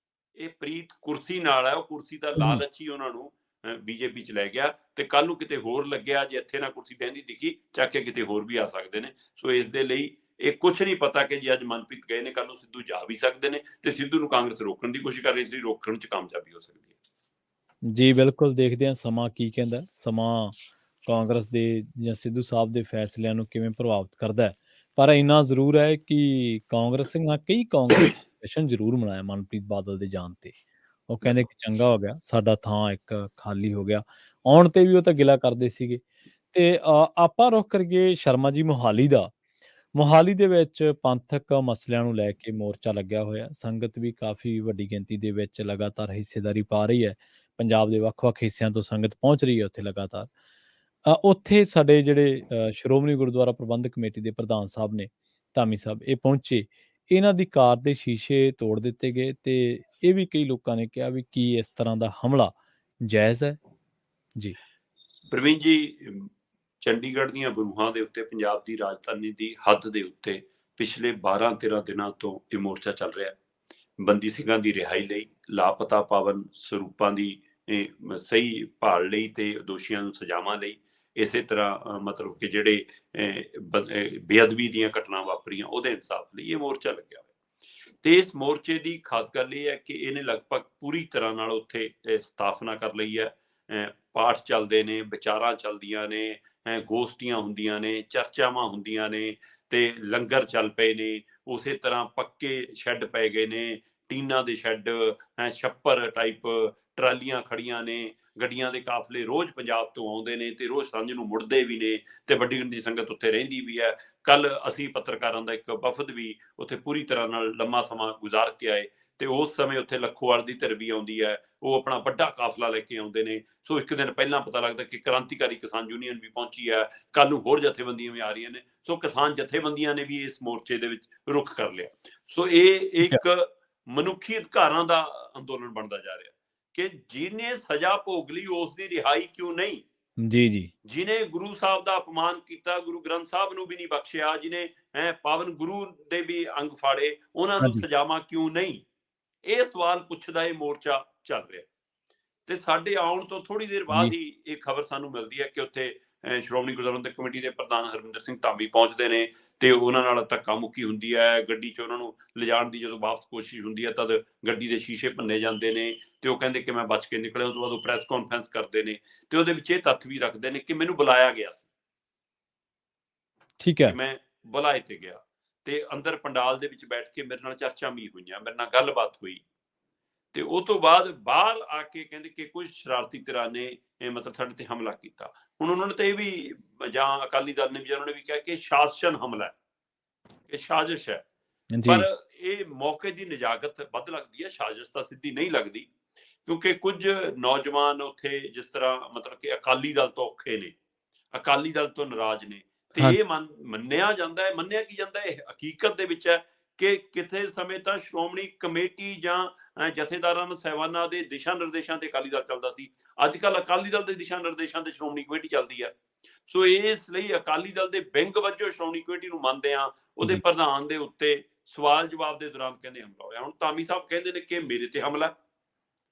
ਇਹ ਪ੍ਰੀਤ ਕੁਰਸੀ ਨਾਲ ਹੈ। ਉਹ ਕੁਰਸੀ ਦਾ ਲਾਲਚ ਹੀ ਉਹਨਾਂ ਨੂੰ ਬੀਜੇਪੀ ਚ ਲੈ ਗਿਆ, ਤੇ ਕੱਲ ਨੂੰ ਕਿਤੇ ਹੋਰ ਲੱਗਿਆ, ਜੇ ਇੱਥੇ ਨਾ ਕੁਰਸੀ ਬਹਿੰਦੀ ਦਿਖੀ, ਚੱਕ ਕੇ ਕਿਤੇ ਹੋਰ ਵੀ ਆ ਸਕਦੇ ਨੇ। ਸੋ ਇਸ ਦੇ ਲਈ ਇਹ ਕੁਝ ਨਹੀਂ ਪਤਾ ਕਿ ਜੇ ਅੱਜ ਮਨਪ੍ਰੀਤ ਗਏ ਨੇ, ਕੱਲ ਨੂੰ ਸਿੱਧੂ ਜਾ ਵੀ ਸਕਦੇ ਨੇ, ਤੇ ਸਿੱਧੂ ਨੂੰ ਕਾਂਗਰਸ ਰੋਕਣ ਦੀ ਕੋਸ਼ਿਸ਼ ਕਰ ਰਹੀ ਸੀ, ਰੋਕਣ ਚ ਕਾਮਯਾਬੀ ਹੋ ਸਕਦੀ ਹੈ। ਜੀ ਬਿਲਕੁਲ, ਦੇਖਦੇ ਹਾਂ ਸਮਾਂ ਕੀ ਕਹਿੰਦਾ। ਸਮਾਂ ਕਾਂਗਰਸ ਦੇ ਜਾਂ ਸਿੱਧੂ ਸਾਹਿਬ ਦੇ ਫੈਸਲਿਆਂ ਨੂੰ ਕਿਵੇਂ ਪ੍ਰਭਾਵਿਤ ਕਰਦਾ ਹੈ। ਪਰ ਇੰਨਾ ਜ਼ਰੂਰ ਹੈ ਕਿ ਕਾਂਗਰਸੀਆਂ ਕਈ ਕਾਂਗਰਸ ਜਸ਼ਨ ਜ਼ਰੂਰ ਮਨਾਇਆ ਮਨਪ੍ਰੀਤ ਬਾਦਲ ਦੇ ਜਾਣ ਤੇ। ਉਹ ਕਹਿੰਦੇ ਕਿ ਚੰਗਾ ਹੋ ਗਿਆ, ਸਾਡਾ ਥਾਂ ਇੱਕ ਖਾਲੀ ਹੋ ਗਿਆ। ਆਉਣ ਤੇ ਵੀ ਉਹ ਤਾਂ ਗਿਲਾ ਕਰਦੇ ਸੀਗੇ। ਤੇ ਆਪਾਂ ਰੁਖ ਕਰੀਏ ਸ਼ਰਮਾ ਜੀ ਮੋਹਾਲੀ ਦਾ। ਮੋਹਾਲੀ ਦੇ ਵਿੱਚ ਪੰਥਕ ਮਸਲਿਆਂ ਨੂੰ ਲੈ ਕੇ ਮੋਰਚਾ ਲੱਗਿਆ ਹੋਇਆ। ਸੰਗਤ ਵੀ ਕਾਫੀ ਵੱਡੀ ਗਿਣਤੀ ਦੇ ਵਿੱਚ ਲਗਾਤਾਰ ਹਿੱਸੇਦਾਰੀ ਪਾ ਰਹੀ ਹੈ। ਪੰਜਾਬ ਦੇ ਵੱਖ-ਵੱਖ ਹਿੱਸਿਆਂ ਤੋਂ ਸੰਗਤ ਪਹੁੰਚ ਰਹੀ ਹੈ ਉੱਥੇ ਲਗਾਤਾਰ। ਉੱਥੇ ਸਾਡੇ ਜਿਹੜੇ ਸ਼੍ਰੋਮਣੀ ਗੁਰਦੁਆਰਾ ਪ੍ਰਬੰਧਕ ਕਮੇਟੀ ਦੇ ਪ੍ਰਧਾਨ ਸਾਹਿਬ ਨੇ, ਧਾਮੀ ਸਾਹਿਬ, ਇਹ ਪਹੁੰਚੇ। ਇਹਨਾਂ ਦੀ ਕਾਰ ਦੇ ਸ਼ੀਸ਼ੇ ਤੋੜ ਦਿੱਤੇ ਗਏ ਤੇ ਇਹ ਵੀ ਕਈ ਲੋਕਾਂ ਨੇ ਕਿਹਾ ਵੀ ਕੀ ਇਸ ਤਰ੍ਹਾਂ ਦਾ ਹਮਲਾ ਜਾਇਜ਼ ਹੈ? ਜੀ। ਪ੍ਰਵੀਨ ਜੀ, ਚੰਡੀਗੜ੍ਹ ਦੀਆਂ ਬਰੂਹਾਂ ਦੇ ਉੱਤੇ, ਪੰਜਾਬ ਦੀ ਰਾਜਧਾਨੀ ਦੀ ਹੱਦ ਦੇ ਉੱਤੇ ਪਿਛਲੇ 12-13 ਦਿਨਾਂ ਤੋਂ ਇਹ ਮੋਰਚਾ ਚੱਲ ਰਿਹਾ ਹੈ। ਬੰਦੀ ਸਿੰਘਾਂ ਦੀ ਰਿਹਾਈ ਲਈ, ਲਾਪਤਾ ਪਾਵਨ ਸਰੂਪਾਂ ਦੀ ਸਹੀ ਭਾਲ ਲਈ ਤੇ ਦੋਸ਼ੀਆਂ ਨੂੰ ਸਜ਼ਾਵਾਂ ਲਈ। ਇਸੇ ਤਰ੍ਹਾਂ ਮਤਲਬ ਕਿ ਜਿਹੜੇ ਬੇਅਦਬੀ ਦੀਆਂ ਘਟਨਾ ਵਾਪਰੀਆਂ ਉਹਦੇ ਇਨਸਾਫ ਲਈ ਇਹ ਮੋਰਚਾ ਲੱਗਿਆ ਹੋਇਆ। ਤੇ ਇਸ ਮੋਰਚੇ ਦੀ ਖਾਸ ਗੱਲ ਇਹ ਹੈ ਕਿ ਇਹਨੇ ਲਗਭਗ ਪੂਰੀ ਤਰ੍ਹਾਂ ਨਾਲ ਉੱਥੇ ਸਥਾਪਨਾ ਕਰ ਲਈ ਹੈ ਪਾਠ ਚੱਲਦੇ ਨੇ, ਵਿਚਾਰਾਂ ਚੱਲਦੀਆਂ ਨੇ, ਗੋਸ਼ਟੀਆਂ ਹੁੰਦੀਆਂ ਨੇ, ਚਰਚਾਵਾਂ ਹੁੰਦੀਆਂ ਨੇ, ਤੇ ਲੰਗਰ ਚੱਲ ਪਏ ਨੇ। ਉਸੇ ਤਰ੍ਹਾਂ ਪੱਕੇ ਸ਼ੈੱਡ ਪੈ ਗਏ ਨੇ, ਟੀਨਾਂ ਦੇ ਸ਼ੈੱਡ, ਛੱਪਰ ਟਾਈਪ, ਟਰਾਲੀਆਂ ਖੜੀਆਂ ਨੇ, ਗੱਡੀਆਂ ਦੇ ਕਾਫਲੇ ਰੋਜ਼ ਪੰਜਾਬ ਤੋਂ ਆਉਂਦੇ ਨੇ ਤੇ ਰੋਜ਼ ਸਾਂਝ ਨੂੰ ਮੁੜਦੇ ਵੀ ਨੇ, ਤੇ ਵੱਡੀ ਗਿਣਤੀ ਸੰਗਤ ਉੱਥੇ ਰਹਿੰਦੀ ਵੀ ਹੈ। ਕੱਲ ਅਸੀਂ ਪੱਤਰਕਾਰਾਂ ਦਾ ਇੱਕ ਵਫਦ ਵੀ ਉੱਥੇ ਪੂਰੀ ਤਰ੍ਹਾਂ ਨਾਲ ਲੰਮਾ ਸਮਾਂ ਗੁਜ਼ਾਰ ਕੇ ਆਏ, ਤੇ ਉਸ ਸਮੇਂ ਉੱਥੇ ਲੱਖੋਵਾਲ ਦੀ ਧਿਰ ਵੀ ਆਉਂਦੀ ਹੈ, ਉਹ ਆਪਣਾ ਵੱਡਾ ਕਾਫਲਾ ਲੈ ਕੇ ਆਉਂਦੇ ਨੇ। ਸੋ ਇੱਕ ਦਿਨ ਪਹਿਲਾਂ ਪਤਾ ਲੱਗਦਾ ਕਿ ਕ੍ਰਾਂਤੀਕਾਰੀ ਕਿਸਾਨ ਯੂਨੀਅਨ ਵੀ ਪਹੁੰਚੀ ਹੈ, ਕੱਲ ਨੂੰ ਹੋਰ ਜਥੇਬੰਦੀਆਂ ਵੀ ਆ ਰਹੀਆਂ ਨੇ। ਸੋ ਕਿਸਾਨ ਜਥੇਬੰਦੀਆਂ ਨੇ ਵੀ ਇਸ ਮੋਰਚੇ ਦੇ ਵਿੱਚ ਰੁਖ ਕਰ ਲਿਆ। ਸੋ ਇਹ ਠੀਕ ਹੈ। ਇੱਕ ਮਨੁੱਖੀ ਅਧਿਕਾਰਾਂ ਦਾ ਅੰਦੋਲਨ ਬਣਦਾ ਜਾ ਰਿਹਾ ਕਿ ਜਿਹਨੇ ਸਜ਼ਾ ਭੋਗ ਲਈ ਉਸ ਦੀ ਰਿਹਾਈ ਕਿਉਂ ਨਹੀਂ, ਜੀ ਜੀ ਜਿਹਨੇ ਗੁਰੂ ਸਾਹਿਬ ਦਾ ਅਪਮਾਨ ਕੀਤਾ, ਗੁਰੂ ਗ੍ਰੰਥ ਸਾਹਿਬ ਨੂੰ ਵੀ ਨਹੀਂ ਬਖਸ਼ਿਆ, ਜਿਹਨੇ ਪਾਵਨ ਗੁਰੂ ਦੇ ਵੀ ਅੰਗ ਫਾੜੇ, ਉਹਨਾਂ ਨੂੰ ਹਾਂਜੀ ਸਜ਼ਾਵਾਂ ਕਿਉਂ ਨਹੀਂ। ਇਹ ਸਵਾਲ ਪੁੱਛਦਾ ਇਹ ਮੋਰਚਾ ਚੱਲ ਰਿਹਾ। ਤੇ ਸਾਡੇ ਆਉਣ ਤੋਂ ਥੋੜੀ ਦੇਰ ਬਾਅਦ ਜੀ ਹੀ ਇਹ ਖਬਰ ਸਾਨੂੰ ਮਿਲਦੀ ਹੈ ਕਿ ਉੱਥੇ ਸ਼੍ਰੋਮਣੀ ਗੁਰਦੁਆਰਾ ਕਮੇਟੀ ਦੇ ਪ੍ਰਧਾਨ ਹਰਮਿੰਦਰ ਸਿੰਘ ਧਾਮੀ ਪਹੁੰਚਦੇ ਨੇ, ਤੇ ਉਹਨਾਂ ਨਾਲ ਧੱਕਾ ਮੁੱਕੀ ਹੁੰਦੀ ਹੈ। ਗੱਡੀ 'ਚ ਉਹਨਾਂ ਨੂੰ ਲਿਜਾਣ ਦੀ ਜਦੋਂ ਵਾਪਸ ਕੋਸ਼ਿਸ਼ ਹੁੰਦੀ ਹੈ ਤਦ ਗੱਡੀ ਦੇ ਸ਼ੀਸ਼ੇ ਭੰਨੇ ਜਾਂਦੇ ਨੇ, ਤੇ ਉਹ ਕਹਿੰਦੇ ਕਿ ਮੈਂ ਬਚ ਕੇ ਨਿਕਲਿਆ। ਉਸ ਤੋਂ ਬਾਅਦ ਉਹ ਪ੍ਰੈਸ ਕਾਨਫਰੰਸ ਕਰਦੇ ਨੇ, ਤੇ ਉਹਦੇ ਵਿੱਚ ਇਹ ਤੱਥ ਵੀ ਰੱਖਦੇ ਨੇ ਕਿ ਮੈਨੂੰ ਬੁਲਾਇਆ ਗਿਆ ਸੀ, ਠੀਕ ਕਿ ਹੈ। ਮੈਂ ਬੁਲਾਏ ਤੇ ਗਿਆ, ਤੇ ਅੰਦਰ ਪੰਡਾਲ ਦੇ ਵਿੱਚ ਬੈਠ ਕੇ ਮੇਰੇ ਨਾਲ ਚਰਚਾ ਵੀ ਹੋਈਆਂ, ਮੇਰੇ ਨਾਲ ਗੱਲਬਾਤ ਹੋਈ। ਤੇ ਉਹ ਤੋਂ ਬਾਅਦ ਬਾਹਰ ਆ ਕੇ ਕਹਿੰਦੇ ਕਿ ਕੁਝ ਸ਼ਰਾਰਤੀ ਧਿਰਾਂ ਨੇ ਮਤਲਬ ਸਾਡੇ ਤੇ ਹਮਲਾ ਕੀਤਾ। ਹੁਣ ਉਹਨਾਂ ਨੇ ਤਾਂ ਇਹ ਵੀ, ਜਾਂ ਅਕਾਲੀ ਦਲ ਨੇ ਵੀ, ਉਹਨਾਂ ਨੇ ਵੀ ਕਿਹਾ ਕਿ ਸ਼ਾਸਨ ਹਮਲਾ ਹੈ, ਇਹ ਸਾਜ਼ਿਸ਼ ਹੈ। ਜੀ ਪਰ ਇਹ ਮੌਕੇ ਦੀ ਨਜਾਕਤ ਵੱਧ ਲੱਗਦੀ ਹੈ, ਸਾਜ਼ਿਸ਼ ਤਾਂ ਸਿੱਧੀ ਨਹੀਂ ਲੱਗਦੀ, ਕਿਉਂਕਿ ਕੁਝ ਨੌਜਵਾਨ ਉੱਥੇ ਜਿਸ ਤਰ੍ਹਾਂ ਮਤਲਬ ਕਿ ਅਕਾਲੀ ਦਲ ਤੋਂ ਔਖੇ ਨੇ, ਅਕਾਲੀ ਦਲ ਤੋਂ ਨਾਰਾਜ਼ ਨੇ, ਤੇ ਹਾਂ ਇਹ ਮੰਨਿਆ ਜਾਂਦਾ ਹੈ, ਮੰਨਿਆ ਕੀ ਜਾਂਦਾ ਹੈ, ਹਕੀਕਤ ਦੇ ਵਿੱਚ ਹੈ ਕਿ ਕਿਤੇ ਸਮੇਂ ਤਾਂ ਸ਼੍ਰੋਮਣੀ ਕਮੇਟੀ ਜਾਂ ਜਥੇਦਾਰਾਂ ਸਾਹਿਬਾਨਾਂ ਦੇ ਦਿਸ਼ਾ ਨਿਰਦੇਸ਼ਾਂ ਤੇ ਅਕਾਲੀ ਦਲ ਚੱਲਦਾ ਸੀ। ਅੱਜ ਕੱਲ੍ਹ ਅਕਾਲੀ ਦਲ ਦੇ ਦਿਸ਼ਾ ਨਿਰਦੇਸ਼ਾਂ ਤੇ ਸ਼੍ਰੋਮਣੀ ਕਮੇਟੀ ਚੱਲਦੀ ਹੈ। ਸੋ ਇਸ ਲਈ ਅਕਾਲੀ ਦਲ ਦੇ ਵਿੰਗ ਵਜੋਂ ਸ਼੍ਰੋਮਣੀ ਕਮੇਟੀ ਨੂੰ ਮੰਨਦੇ ਆ, ਉਹਦੇ ਜੀ ਪ੍ਰਧਾਨ ਦੇ ਉੱਤੇ ਸਵਾਲ ਜਵਾਬ ਦੇ ਦੌਰਾਨ ਕਹਿੰਦੇ ਹਮਲਾ ਹੋਇਆ। ਹੁਣ ਧਾਮੀ ਸਾਹਿਬ ਕਹਿੰਦੇ ਨੇ ਕਿ ਮੇਰੇ ਤੇ ਹਮਲਾ,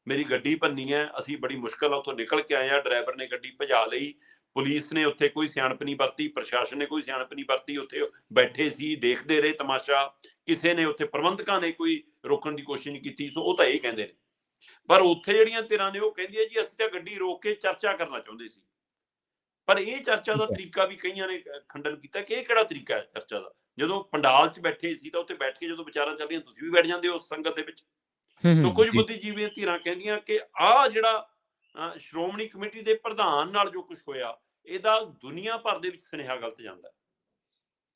ਮੇਰੀ ਗੱਡੀ ਭੰਨੀ ਹੈ, ਅਸੀਂ ਬੜੀ ਮੁਸ਼ਕਲ ਨਾਲ ਉੱਥੋਂ ਨਿਕਲ ਕੇ ਆਏ ਆ, ਡਰਾਈਵਰ ਨੇ ਗੱਡੀ ਭਜਾ ਲਈ, ਪੁਲਿਸ ਨੇ ਉੱਥੇ ਕੋਈ ਸਿਆਣਪ ਨਹੀਂ ਵਰਤੀ, ਪ੍ਰਸ਼ਾਸਨ ਨੇ ਕੋਈ ਸਿਆਣਪ ਨਹੀਂ ਵਰਤੀ, ਉੱਥੇ ਬੈਠੇ ਸੀ ਦੇਖਦੇ ਰਹੇ ਤਮਾਸ਼ਾ, ਕਿਸੇ ਨੇ ਉੱਥੇ ਪ੍ਰਬੰਧਕਾਂ ਨੇ ਕੋਈ ਰੋਕਣ ਦੀ ਕੋਸ਼ਿਸ਼ ਨਹੀਂ ਕੀਤੀ। ਸੋ ਉਹ ਤਾਂ ਇਹ ਕਹਿੰਦੇ ਨੇ, ਪਰ ਉੱਥੇ ਜਿਹੜੀਆਂ ਧਿਰਾਂ ਨੇ ਉਹ ਕਹਿੰਦੀਆਂ ਜੀ ਅਸੀਂ ਤਾਂ ਗੱਡੀ ਰੋਕ ਕੇ ਚਰਚਾ ਕਰਨਾ ਚਾਹੁੰਦੇ ਸੀ। ਪਰ ਇਹ ਚਰਚਾ ਦਾ ਠੀਕ ਹੈ। ਤਰੀਕਾ ਵੀ ਕਈਆਂ ਨੇ ਖੰਡਨ ਕੀਤਾ ਕਿ ਇਹ ਕਿਹੜਾ ਤਰੀਕਾ ਹੈ ਚਰਚਾ ਦਾ। ਜਦੋਂ ਪੰਡਾਲ 'ਚ ਬੈਠੇ ਸੀ ਤਾਂ ਉੱਥੇ ਬੈਠ ਕੇ ਜਦੋਂ ਵਿਚਾਰਾਂ ਚੱਲ ਰਹੀਆਂ ਤੁਸੀਂ ਵੀ ਬੈਠ ਜਾਂਦੇ ਹੋ ਉਸ ਸੰਗਤ ਦੇ ਵਿੱਚ। ਸੋ ਕੁਝ ਜੀ ਬੁੱਧੀਜੀਵੀ ਧਿਰਾਂ ਕਹਿੰਦੀਆਂ ਕਿ ਆਹ ਜਿਹੜਾ ਸ਼੍ਰੋਮਣੀ ਕਮੇਟੀ ਦੇ ਪ੍ਰਧਾਨ ਨਾਲ ਜੋ ਕੁਝ ਹੋਇਆ, ਇਹਦਾ ਦੁਨੀਆ ਭਰ ਦੇ ਵਿੱਚ ਸੁਨੇਹਾ ਗਲਤ ਜਾਂਦਾ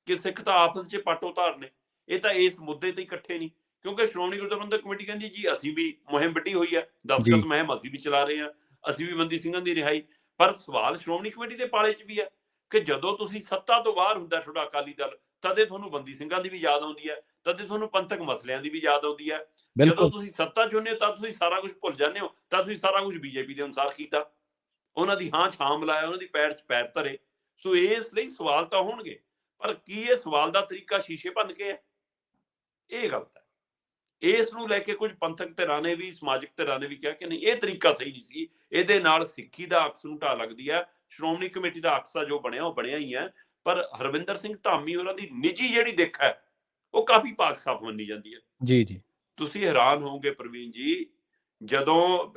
ਕਿ ਸਿੱਖ ਤਾਂ ਆਪਸ 'ਚ ਪਾਟੋ ਧਾਰ ਨੇ, ਇਹ ਤਾਂ ਇਸ ਮੁੱਦੇ ਤੇ ਇਕੱਠੇ ਨਹੀਂ। ਕਿਉਂਕਿ ਸ਼੍ਰੋਮਣੀ ਗੁਰਦੁਆਰਾ ਪ੍ਰਬੰਧਕ ਕਮੇਟੀ ਕਹਿੰਦੀ ਜੀ ਅਸੀਂ ਵੀ ਮੁਹਿੰਮ ਵੱਡੀ ਹੋਈ ਹੈ, ਜੀ ਦਸਤਖਤ ਮੁਹਿੰਮ ਅਸੀਂ ਵੀ ਚਲਾ ਰਹੇ ਹਾਂ, ਅਸੀਂ ਵੀ ਬੰਦੀ ਸਿੰਘਾਂ ਦੀ ਰਿਹਾਈ। ਪਰ ਸਵਾਲ ਸ਼੍ਰੋਮਣੀ ਕਮੇਟੀ ਦੇ ਪਾਲੇ 'ਚ ਵੀ ਹੈ ਕਿ ਜਦੋਂ ਤੁਸੀਂ ਸੱਤਾ ਤੋਂ ਬਾਹਰ ਹੁੰਦਾ ਤੁਹਾਡਾ ਅਕਾਲੀ ਦਲ, ਤਦੇ ਤੁਹਾਨੂੰ ਬੰਦੀ ਸਿੰਘਾਂ ਦੀ ਵੀ ਯਾਦ ਆਉਂਦੀ ਹੈ, ਤਦੇ ਤੁਹਾਨੂੰ ਪੰਥਕ ਮਸਲਿਆਂ ਦੀ ਵੀ ਯਾਦ ਆਉਂਦੀ ਹੈ। ਜਦੋਂ ਬਿਲਕੁਲ ਤੁਸੀਂ ਸੱਤਾ 'ਚ ਹੁੰਦੇ ਹੋ ਤਾਂ ਤੁਸੀਂ ਸਾਰਾ ਕੁਝ ਭੁੱਲ ਜਾਂਦੇ ਹੋ, ਤਾਂ ਤੁਸੀਂ ਸਾਰਾ ਕੁਝ ਬੀਜੇਪੀ ਦੇ ਅਨੁਸਾਰ ਕੀਤਾ, ਉਹਨਾਂ ਦੀ ਹਾਂ ਛਾਂ ਮਿਲਾਇਆ, ਉਹਨਾਂ ਦੀ ਪੈਰ 'ਚ ਪੈਰ ਧਰੇ। ਸੋ ਇਸ ਲਈ ਸਵਾਲ ਤਾਂ ਹੋਣਗੇ, ਪਰ ਕੀ ਇਹ ਸਵਾਲ ਦਾ ਤਰੀਕਾ ਸ਼ੀਸ਼ੇ ਭੰਨ ਕੇ ਹੈ? ਇਹ ਗਲਤ ਹੈ। ਇਸ ਨੂੰ ਲੈ ਕੇ ਕੁਝ ਪੰਥਕ ਧਿਰਾਂ ਨੇ ਵੀ, ਸਮਾਜਿਕ ਧਿਰਾਂ ਨੇ ਵੀ ਕਿਹਾ ਕਿ ਨਹੀਂ, ਇਹ ਤਰੀਕਾ ਸਹੀ ਨਹੀਂ ਸੀ, ਇਹਦੇ ਨਾਲ ਸਿੱਖੀ ਦਾ ਅਕਸ ਨੂੰ ਢਾਹ ਲੱਗਦੀ ਹੈ। ਸ਼੍ਰੋਮਣੀ ਕਮੇਟੀ ਦਾ ਅਕਸ ਜੋ ਬਣਿਆ ਉਹ ਬਣਿਆ ਹੀ ਹੈ, ਪਰ ਹਰਵਿੰਦਰ ਸਿੰਘ ਧਾਮੀ ਉਹਨਾਂ ਦੀ ਨਿੱਜੀ ਜਿਹੜੀ ਦਿੱਖ ਹੈ ਉਹ ਕਾਫੀ ਪਾਕ ਸਾਫ ਮੰਨੀ ਜਾਂਦੀ ਹੈ। ਜੀ ਜੀ ਤੁਸੀਂ ਹੈਰਾਨ ਹੋਵੋਗੇ ਪ੍ਰਵੀਨ ਜੀ, ਜਦੋਂ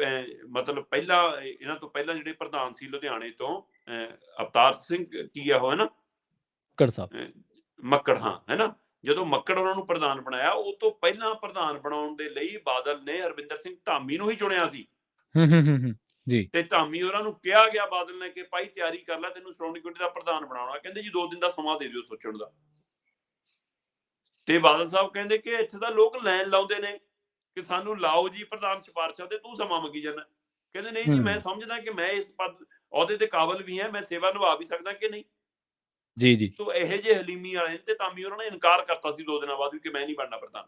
ਮਤਲਬ ਪਹਿਲਾਂ ਇਹਨਾਂ ਤੋਂ ਪਹਿਲਾਂ ਜਿਹੜੇ ਪ੍ਰਧਾਨ ਸੀ ਲੁਧਿਆਣੇ ਤੋਂ, ਅਵਤਾਰ ਸਿੰਘ ਕੀ ਆ ਉਹ, ਹੈ ਨਾ, ਕੜ ਸਾਹਿਬ ਮੱਕੜ, ਹਾਂ, ਹੈ ਨਾ, ਜਦੋਂ ਮੱਕੜ ਉਹਨਾਂ ਨੂੰ ਪ੍ਰਧਾਨ ਬਣਾਇਆ, ਉਹ ਤੋਂ ਪਹਿਲਾਂ ਪ੍ਰਧਾਨ ਬਣਾਉਣ ਦੇ ਲਈ ਬਾਦਲ ਨੇ ਹਰਵਿੰਦਰ ਸਿੰਘ ਧਾਮੀ ਨੂੰ ਹੀ ਚੁਣਿਆ ਸੀ। ਜੀ ਤੇ ਧਾਮੀ ਉਹਨਾਂ ਨੂੰ ਕਿਹਾ ਗਿਆ ਬਾਦਲ ਨੇ ਕਿ ਭਾਈ ਤਿਆਰੀ ਕਰ ਲੈ, ਤੈਨੂੰ ਸ਼੍ਰੋਮਣੀ ਕਮੇਟੀ ਦਾ ਪ੍ਰਧਾਨ ਬਣਾਉਣਾ। ਕਹਿੰਦੇ ਜੀ 2 ਦਿਨ ਦਾ ਸਮਾਂ ਦੇ ਦਿਓ ਸੋਚਣ ਦਾ। ਤੇ ਬਾਦਲ ਸਾਹਿਬ ਕਹਿੰਦੇ ਕਿ ਇੱਥੇ ਤਾਂ ਲੋਕ ਲਾਈਨ ਲਾਉਂਦੇ ਨੇ ਕਿ ਸਾਨੂੰ ਲਾਓ ਜੀ ਪ੍ਰਧਾਨ ਸਿਫਾਰਸ਼ਾਂ ਤੇ, ਤੂੰ ਸਮਾਂ ਮੰਗੀ ਜਾਂਦਾ। ਕਹਿੰਦੇ ਨਹੀਂ ਜੀ, ਮੈਂ ਸਮਝਦਾ ਕਿ ਮੈਂ ਇਸ ਪਦ ਅਹੁਦੇ ਤੇ ਕਾਬਲ ਵੀ ਹਾਂ, ਮੈਂ ਸੇਵਾ ਨਿਭਾ ਵੀ ਸਕਦਾ ਕਿ ਨਹੀਂ। ਜੀ ਜੀ ਸੋ ਇਹੋ ਜਿਹੇ ਹਲੀਮੀ ਵਾਲੇ ਤੇ ਧਾਮੀ ਉਹਨਾਂ ਨੇ ਇਨਕਾਰ ਕਰਤਾ ਸੀ 2 ਦਿਨਾਂ ਬਾਅਦ ਵੀ ਕਿ ਮੈਂ ਨਹੀਂ ਬਣਨਾ ਪ੍ਰਧਾਨ।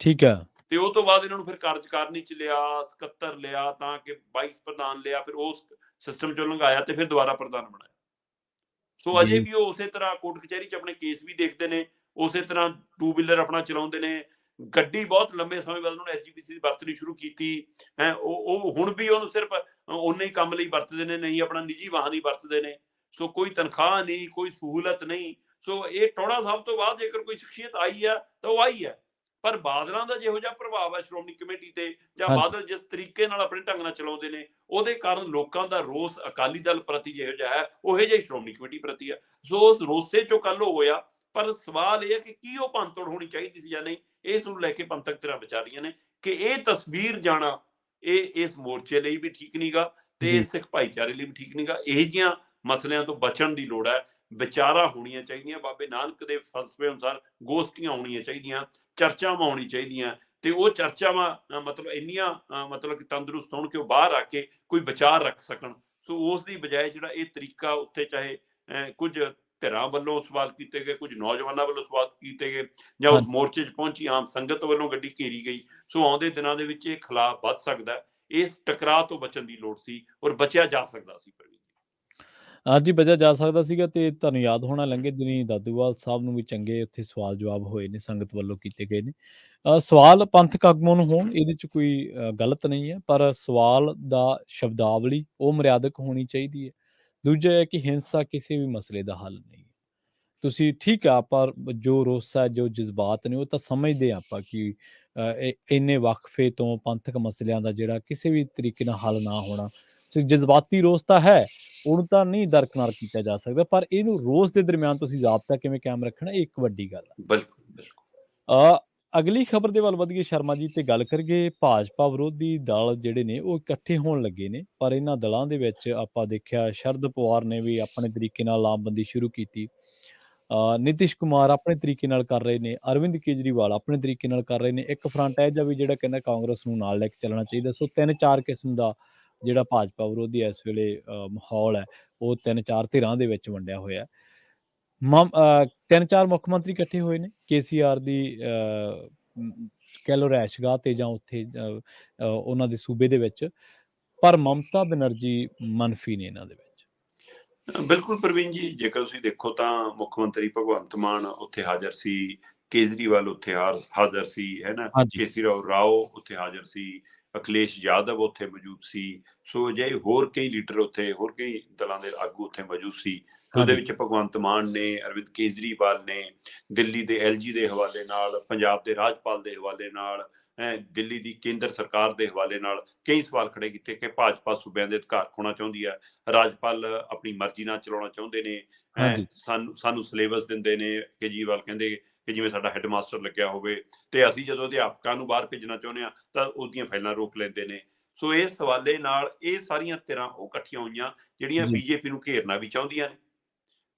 ਠੀਕ ਹੈ। ਤੇ ਉਹ ਤੋਂ ਬਾਅਦ ਇਹਨਾਂ ਨੂੰ ਫਿਰ ਕਾਰਜਕਾਰਨੀ 'ਚ ਲਿਆ, ਸਕੱਤਰ ਲਿਆ, ਤਾਂ ਕਿ ਵਾਈਸ ਪ੍ਰਧਾਨ ਲਿਆ, ਫਿਰ ਉਸ ਸਿਸਟਮ 'ਚੋਂ ਲੰਘਾਇਆ ਤੇ ਫਿਰ ਦੁਬਾਰਾ ਪ੍ਰਧਾਨ ਬਣਾਇਆ। ਸੋ ਅਜੇ ਜੀ ਵੀ ਉਹ ਉਸੇ ਤਰ੍ਹਾਂ ਕੋਰਟ ਕਚਹਿਰੀ 'ਚ ਆਪਣੇ ਕੇਸ ਵੀ ਦੇਖਦੇ ਨੇ, ਉਸੇ ਤਰ੍ਹਾਂ 2 ਵੀਲਰ ਆਪਣਾ ਚਲਾਉਂਦੇ ਨੇ। ਗੱਡੀ ਬਹੁਤ ਲੰਬੇ ਸਮੇਂ ਬਾਅਦ ਉਹਨੂੰ ਐਸਜੀਪੀਸੀ ਦੀ ਵਰਤਣੀ ਸ਼ੁਰੂ ਕੀਤੀ ਹੈ। ਉਹ ਹੁਣ ਵੀ ਉਹਨੂੰ ਸਿਰਫ ਓਨੇ ਹੀ ਕੰਮ ਲਈ ਵਰਤਦੇ ਨੇ, ਨਹੀਂ ਆਪਣਾ ਨਿੱਜੀ ਵਾਹਨ ਹੀ ਵਰਤਦੇ ਨੇ। ਸੋ ਕੋਈ ਤਨਖਾਹ ਨਹੀਂ, ਕੋਈ ਸਹੂਲਤ ਨਹੀਂ। ਸੋ ਇਹ ਟੌੜਾ ਸਾਹਿਬ ਤੋਂ ਬਾਅਦ ਜੇਕਰ ਕੋਈ ਸ਼ਖਸੀਅਤ ਆਈ ਆ ਤਾਂ ਉਹ ਆਈ ਹੈ, ਪਰ ਬਾਦਲਾਂ ਦਾ ਜਿਹੋ ਜਿਹਾ ਪ੍ਰਭਾਵ ਹੈ ਸ਼੍ਰੋਮਣੀ ਕਮੇਟੀ ਤੇ, ਜਾਂ ਹਾਂਜੀ ਬਾਦਲ ਜਿਸ ਤਰੀਕੇ ਨਾਲ ਆਪਣੇ ਢੰਗ ਨਾਲ ਚਲਾਉਂਦੇ ਨੇ, ਉਹਦੇ ਕਾਰਨ ਲੋਕਾਂ ਦਾ ਰੋਸ ਅਕਾਲੀ ਦਲ ਪ੍ਰਤੀ ਜਿਹੋ ਜਿਹਾ ਹੈ, ਉਹੋ ਜਿਹਾ ਹੀ ਸ਼੍ਰੋਮਣੀ ਕਮੇਟੀ ਪ੍ਰਤੀ ਹੈ। ਸੋ ਉਸ ਰੋਸੇ ਚੋਂ ਕੱਲ ਹੋਇਆ। ਪਰ ਸਵਾਲ ਇਹ ਹੈ ਕਿ ਕੀ ਉਹ ਭੰਨਤੋੜ ਹੋਣੀ ਚਾਹੀਦੀ ਸੀ ਜਾਂ ਨਹੀਂ, ਇਸ ਨੂੰ ਲੈ ਕੇ ਪੰਥਕ ਧਿਰਾਂ ਵਿਚਾਰ ਰਹੀਆਂ ਨੇ ਕਿ ਇਹ ਤਸਵੀਰ ਜਾਣਾ ਇਹ ਇਸ ਮੋਰਚੇ ਲਈ ਵੀ ਠੀਕ ਨਹੀਂਗਾ ਤੇ ਜੀ ਸਿੱਖ ਭਾਈਚਾਰੇ ਲਈ ਵੀ ਠੀਕ ਨਹੀਂਗਾ। ਇਹ ਜਿਹੀਆਂ ਮਸਲਿਆਂ ਤੋਂ ਬਚਣ ਦੀ ਲੋੜ ਹੈ। ਵਿਚਾਰਾਂ ਹੋਣੀਆਂ ਚਾਹੀਦੀਆਂ ਬਾਬੇ ਨਾਨਕ ਦੇ ਫਲਸਫੇ ਅਨੁਸਾਰ, ਗੋਸ਼ਟੀਆਂ ਹੋਣੀਆਂ ਚਾਹੀਦੀਆਂ, ਚਰਚਾਵਾਂ ਹੋਣੀ ਚਾਹੀਦੀਆਂ, ਤੇ ਉਹ ਚਰਚਾਵਾਂ ਮਤਲਬ ਇੰਨੀਆਂ ਮਤਲਬ ਕਿ ਤੰਦਰੁਸਤ ਹੋਣ ਕਿ ਉਹ ਬਾਹਰ ਆ ਕੇ ਕੋਈ ਵਿਚਾਰ ਰੱਖ ਸਕਣ। ਸੋ ਉਸ ਦੀ ਬਜਾਏ ਜਿਹੜਾ ਇਹ ਤਰੀਕਾ, ਉੱਤੇ ਚਾਹੇ ਕੁਝ ਧਿਰਾਂ ਵੱਲੋਂ ਸਵਾਲ ਕੀਤੇ ਗਏ, ਕੁਝ ਨੌਜਵਾਨਾਂ ਵੱਲੋਂ ਸਵਾਲ ਕੀਤੇ ਗਏ, ਜਾਂ ਉਸ ਹਾਂਜੀ ਮੋਰਚੇ 'ਚ ਪਹੁੰਚੀ ਆਮ ਸੰਗਤ ਵੱਲੋਂ ਗੱਡੀ ਘੇਰੀ ਗਈ। ਸੋ ਆਉਂਦੇ ਦਿਨਾਂ ਦੇ ਵਿੱਚ ਇਹ ਖਿਲਾਫ ਵੱਧ ਸਕਦਾ ਹੈ। ਇਸ ਟਕਰਾਅ ਤੋਂ ਬਚਣ ਦੀ ਲੋੜ ਸੀ, ਔਰ ਬਚਿਆ ਜਾ ਸਕਦਾ ਸੀ। ਪ੍ਰਵੀਨ ਜੀ, ਅੱਜ ਹੀ ਬਚਿਆ ਜਾ ਸਕਦਾ ਸੀਗਾ। ਤੇ ਤੁਹਾਨੂੰ ਯਾਦ ਹੋਣਾ ਲੰਘੇ ਦਿਨੀ ਦਾਦੂਵਾਲ ਸਾਹਿਬ ਨੂੰ ਵੀ ਚੰਗੇ ਉੱਥੇ ਸਵਾਲ ਜਵਾਬ ਹੋਏ ਨੇ, ਸੰਗਤ ਵੱਲੋਂ ਕੀਤੇ ਗਏ ਨੇ। ਸਵਾਲ ਪੰਥਕ ਆਗੂਆਂ ਨੂੰ ਹੋਣ, ਇਹਦੇ 'ਚ ਕੋਈ ਗਲਤ ਨਹੀਂ ਹੈ, ਪਰ ਸਵਾਲ ਦਾ ਸ਼ਬਦਾਵਲੀ ਉਹ ਮਰਿਆਦਕ ਹੋਣੀ ਚਾਹੀਦੀ ਹੈ। ਦੂਜਾ ਹੈ ਕਿ ਹਿੰਸਾ ਕਿਸੇ ਵੀ ਮਸਲੇ ਦਾ ਹੱਲ ਨਹੀਂ ਹੈ। ਤੁਸੀਂ ਠੀਕ ਆ, ਪਰ ਜੋ ਰੋਸ ਹੈ, ਜੋ ਜਜ਼ਬਾਤ ਨੇ, ਉਹ ਤਾਂ ਸਮਝਦੇ ਹਾਂ ਆਪਾਂ ਕਿ ਇੰਨੇ ਵਕਫੇ ਤੋਂ ਪੰਥਕ ਮਸਲਿਆਂ ਦਾ ਜਿਹੜਾ ਕਿਸੇ ਵੀ ਤਰੀਕੇ ਨਾਲ ਹੱਲ ਨਾ ਹੋਣਾ, ਸੋ ਜਜ਼ਬਾਤੀ ਰੋਸ ਤਾਂ ਹੈ, ਉਹਨੂੰ ਤਾਂ ਨਹੀਂ ਦਰਕਨਾਰ ਕੀਤਾ ਜਾ ਸਕਦਾ। ਪਰ ਇਹਨੂੰ ਰੋਸ ਦੇ ਦਰਮਿਆਨ ਤੁਸੀਂ ਜ਼ਾਬਤਾ ਕਿਵੇਂ ਕਾਇਮ ਰੱਖਣਾ, ਇਹ ਇੱਕ ਵੱਡੀ ਗੱਲ ਹੈ। ਬਿਲਕੁਲ ਬਿਲਕੁਲ। ਅ, ਅਗਲੀ ਖਬਰ ਦੇ ਵੱਲ ਵਧੀਏ ਸ਼ਰਮਾ ਜੀ, ਤੇ ਗੱਲ ਕਰੀਏ ਭਾਜਪਾ ਵਿਰੋਧੀ ਦਲ ਜਿਹੜੇ ਨੇ ਉਹ ਇਕੱਠੇ ਹੋਣ ਲੱਗੇ ਨੇ, ਪਰ ਇਹਨਾਂ ਦਲਾਂ ਦੇ ਵਿੱਚ ਆਪਾਂ ਦੇਖਿਆ ਸ਼ਰਦ ਪਵਾਰ ਨੇ ਵੀ ਆਪਣੇ ਤਰੀਕੇ ਨਾਲ ਲਾਮਬੰਦੀ ਸ਼ੁਰੂ ਕੀਤੀ। ਨਿਤਿਸ਼ ਕੁਮਾਰ ਆਪਣੇ ਤਰੀਕੇ ਨਾਲ ਕਰ ਰਹੇ ਨੇ, ਅਰਵਿੰਦ ਕੇਜਰੀਵਾਲ ਆਪਣੇ ਤਰੀਕੇ ਨਾਲ ਕਰ ਰਹੇ ਨੇ। ਇੱਕ ਫਰੰਟ ਇਹੋ ਜਿਹਾ ਵੀ ਜਿਹੜਾ ਕਹਿੰਦਾ ਕਾਂਗਰਸ ਨੂੰ ਨਾਲ ਲੈ ਕੇ ਚੱਲਣਾ ਚਾਹੀਦਾ। ਸੋ 3-4 ਕਿਸਮ ਦਾ ਜਿਹੜਾ ਭਾਜਪਾ ਵਿਰੋਧੀ ਇਸ ਵੇਲੇ ਮਾਹੌਲ ਹੈ, ਉਹ 3-4 ਧਿਰਾਂ ਦੇ ਵਿੱਚ ਵੰਡਿਆ ਹੋਇਆ। 3-4 ਮੁੱਖ ਮੰਤਰੀ ਇਕੱਠੇ ਹੋਏ ਨੇ ਕੇਸੀਆਰ ਦੀ ਕਹਿ ਲਓ ਰਿਹਾਇਸ਼ਗਾਹ ਤੇ, ਜਾਂ ਉੱਥੇ ਉਹਨਾਂ ਦੇ ਸੂਬੇ ਦੇ ਵਿੱਚ। ਪਰ ਮਮਤਾ ਬੈਨਰਜੀ ਮੰਨਫੀ ਨੇ ਇਹਨਾਂ ਦੇ ਵਿੱਚ। ਬਿਲਕੁਲ ਪ੍ਰਵੀਨ ਜੀ, ਜੇਕਰ ਤੁਸੀਂ ਦੇਖੋ ਤਾਂ ਮੁੱਖ ਮੰਤਰੀ ਭਗਵੰਤ ਮਾਨ ਉੱਥੇ ਹਾਜ਼ਰ ਸੀ, ਕੇਜਰੀਵਾਲ ਉੱਥੇ ਹਾਜ਼ਰ ਸੀ, ਹੈ ਨਾ, ਹਾਂਜੀ ਕੇਸੀਰਾਓ ਰਾਓ ਉੱਥੇ ਹਾਜ਼ਰ ਸੀ, ਅਖਿਲੇਸ਼ ਯਾਦਵ ਉੱਥੇ ਮੌਜੂਦ ਸੀ। ਸੋ ਜੇ ਹੋਰ ਕਈ ਲੀਡਰ ਉੱਥੇ, ਹੋਰ ਕਈ ਦਲਾਂ ਦੇ ਆਗੂ ਉੱਥੇ ਮੌਜੂਦ ਸੀ, ਤੇ ਉਹਦੇ ਹਾਂਜੀ ਵਿੱਚ ਭਗਵੰਤ ਮਾਨ ਨੇ, ਅਰਵਿੰਦ ਕੇਜਰੀਵਾਲ ਨੇ, ਦਿੱਲੀ ਦੇ ਐਲਜੀ ਦੇ ਹਵਾਲੇ ਨਾਲ, ਪੰਜਾਬ ਦੇ ਰਾਜਪਾਲ ਦੇ ਹਵਾਲੇ ਨਾਲ, ਦਿੱਲੀ ਦੀ ਕੇਂਦਰ ਸਰਕਾਰ ਦੇ ਹਵਾਲੇ ਨਾਲ ਕਈ ਸਵਾਲ ਖੜੇ ਕੀਤੇ ਕਿ ਭਾਜਪਾ ਸੂਬਿਆਂ ਦੇ ਅਧਿਕਾਰ ਖੋਣਾ ਚਾਹੁੰਦੀ ਹੈ, ਰਾਜਪਾਲ ਆਪਣੀ ਮਰਜ਼ੀ ਨਾਲ ਚਲਾਉਣਾ ਚਾਹੁੰਦੇ ਨੇ, ਹਾਂਜੀ ਸਾਨੂੰ ਸਿਲੇਬਸ ਦਿੰਦੇ ਨੇ। ਕੇਜਰੀਵਾਲ ਕਹਿੰਦੇ ਕਿ ਜਿਵੇਂ ਸਾਡਾ ਹੈਡਮਾਸਟਰ ਲੱਗਿਆ ਹੋਵੇ, ਤੇ ਅਸੀਂ ਜਦੋਂ ਅਧਿਆਪਕਾਂ ਨੂੰ ਬਾਹਰ ਭੇਜਣਾ ਚਾਹੁੰਦੇ ਹਾਂ ਤਾਂ ਉਹਦੀਆਂ ਫਾਈਲਾਂ ਰੋਕ ਲੈਂਦੇ ਨੇ। ਸੋ ਇਸ ਹਵਾਲੇ ਨਾਲ ਇਹ ਸਾਰੀਆਂ ਧਿਰਾਂ ਉਹ ਇਕੱਠੀਆਂ ਹੋਈਆਂ ਜਿਹੜੀਆਂ ਜੀ ਬੀਜੇਪੀ ਨੂੰ ਘੇਰਨਾ ਵੀ ਚਾਹੁੰਦੀਆਂ ਨੇ,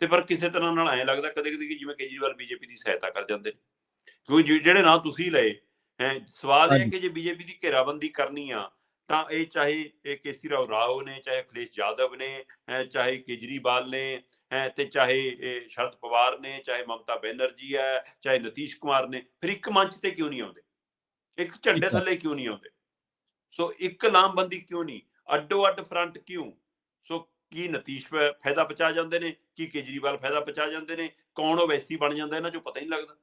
ਤੇ ਪਰ ਕਿਸੇ ਤਰ੍ਹਾਂ ਨਾਲ ਐਂ ਲੱਗਦਾ ਕਦੇ ਕਦੇ ਕਿ ਜਿਵੇਂ ਕੇਜਰੀਵਾਲ ਬੀਜੇਪੀ ਦੀ ਸਹਾਇਤਾ ਕਰ ਜਾਂਦੇ ਨੇ। ਕਿਉਂਕਿ ਜਿਹੜੇ ਨਾਂ ਤੁਸੀਂ ਲਏ, ਸਵਾਲ ਇਹ ਹੈ ਹਾਂਜੀ ਕਿ ਜੇ ਬੀਜੇਪੀ ਦੀ ਘੇਰਾਬੰਦੀ ਕਰਨੀ ਆ, ਤਾਂ ਇਹ ਚਾਹੇ ਕੇਸੀਰਾਓ ਰਾਓ ਨੇ, ਚਾਹੇ ਅਖਿਲੇਸ਼ ਯਾਦਵ ਨੇ, ਚਾਹੇ ਕੇਜਰੀਵਾਲ ਨੇ, ਤੇ ਚਾਹੇ ਸ਼ਰਦ ਪਵਾਰ ਨੇ, ਚਾਹੇ ਮਮਤਾ ਬੈਨਰਜੀ ਹੈ, ਚਾਹੇ ਨਿਤੀਸ਼ ਕੁਮਾਰ ਨੇ, ਫਿਰ ਇੱਕ ਮੰਚ ਤੇ ਕਿਉਂ ਨਹੀਂ ਆਉਂਦੇ? ਇੱਕ ਝੰਡੇ ਠੀਕ ਹੈ ਥੱਲੇ ਕਿਉਂ ਨਹੀਂ ਆਉਂਦੇ? ਸੋ ਇੱਕ ਲਾਮਬੰਦੀ ਕਿਉਂ ਨਹੀਂ? ਅੱਡੋ ਅੱਡ ਫਰੰਟ ਕਿਉਂ? ਸੋ ਕੀ ਨਿਤੀਸ਼ ਫਾਇਦਾ ਪਹੁੰਚਾ ਜਾਂਦੇ ਨੇ, ਕੀ ਕੇਜਰੀਵਾਲ ਫਾਇਦਾ ਪਹੁੰਚਾ ਜਾਂਦੇ ਨੇ? ਕੌਣ ਓਵੈਸੀ ਬਣ ਜਾਂਦਾ, ਇਹਨਾਂ ਚੋਂ ਪਤਾ ਹੀ ਨਹੀਂ ਲੱਗਦਾ।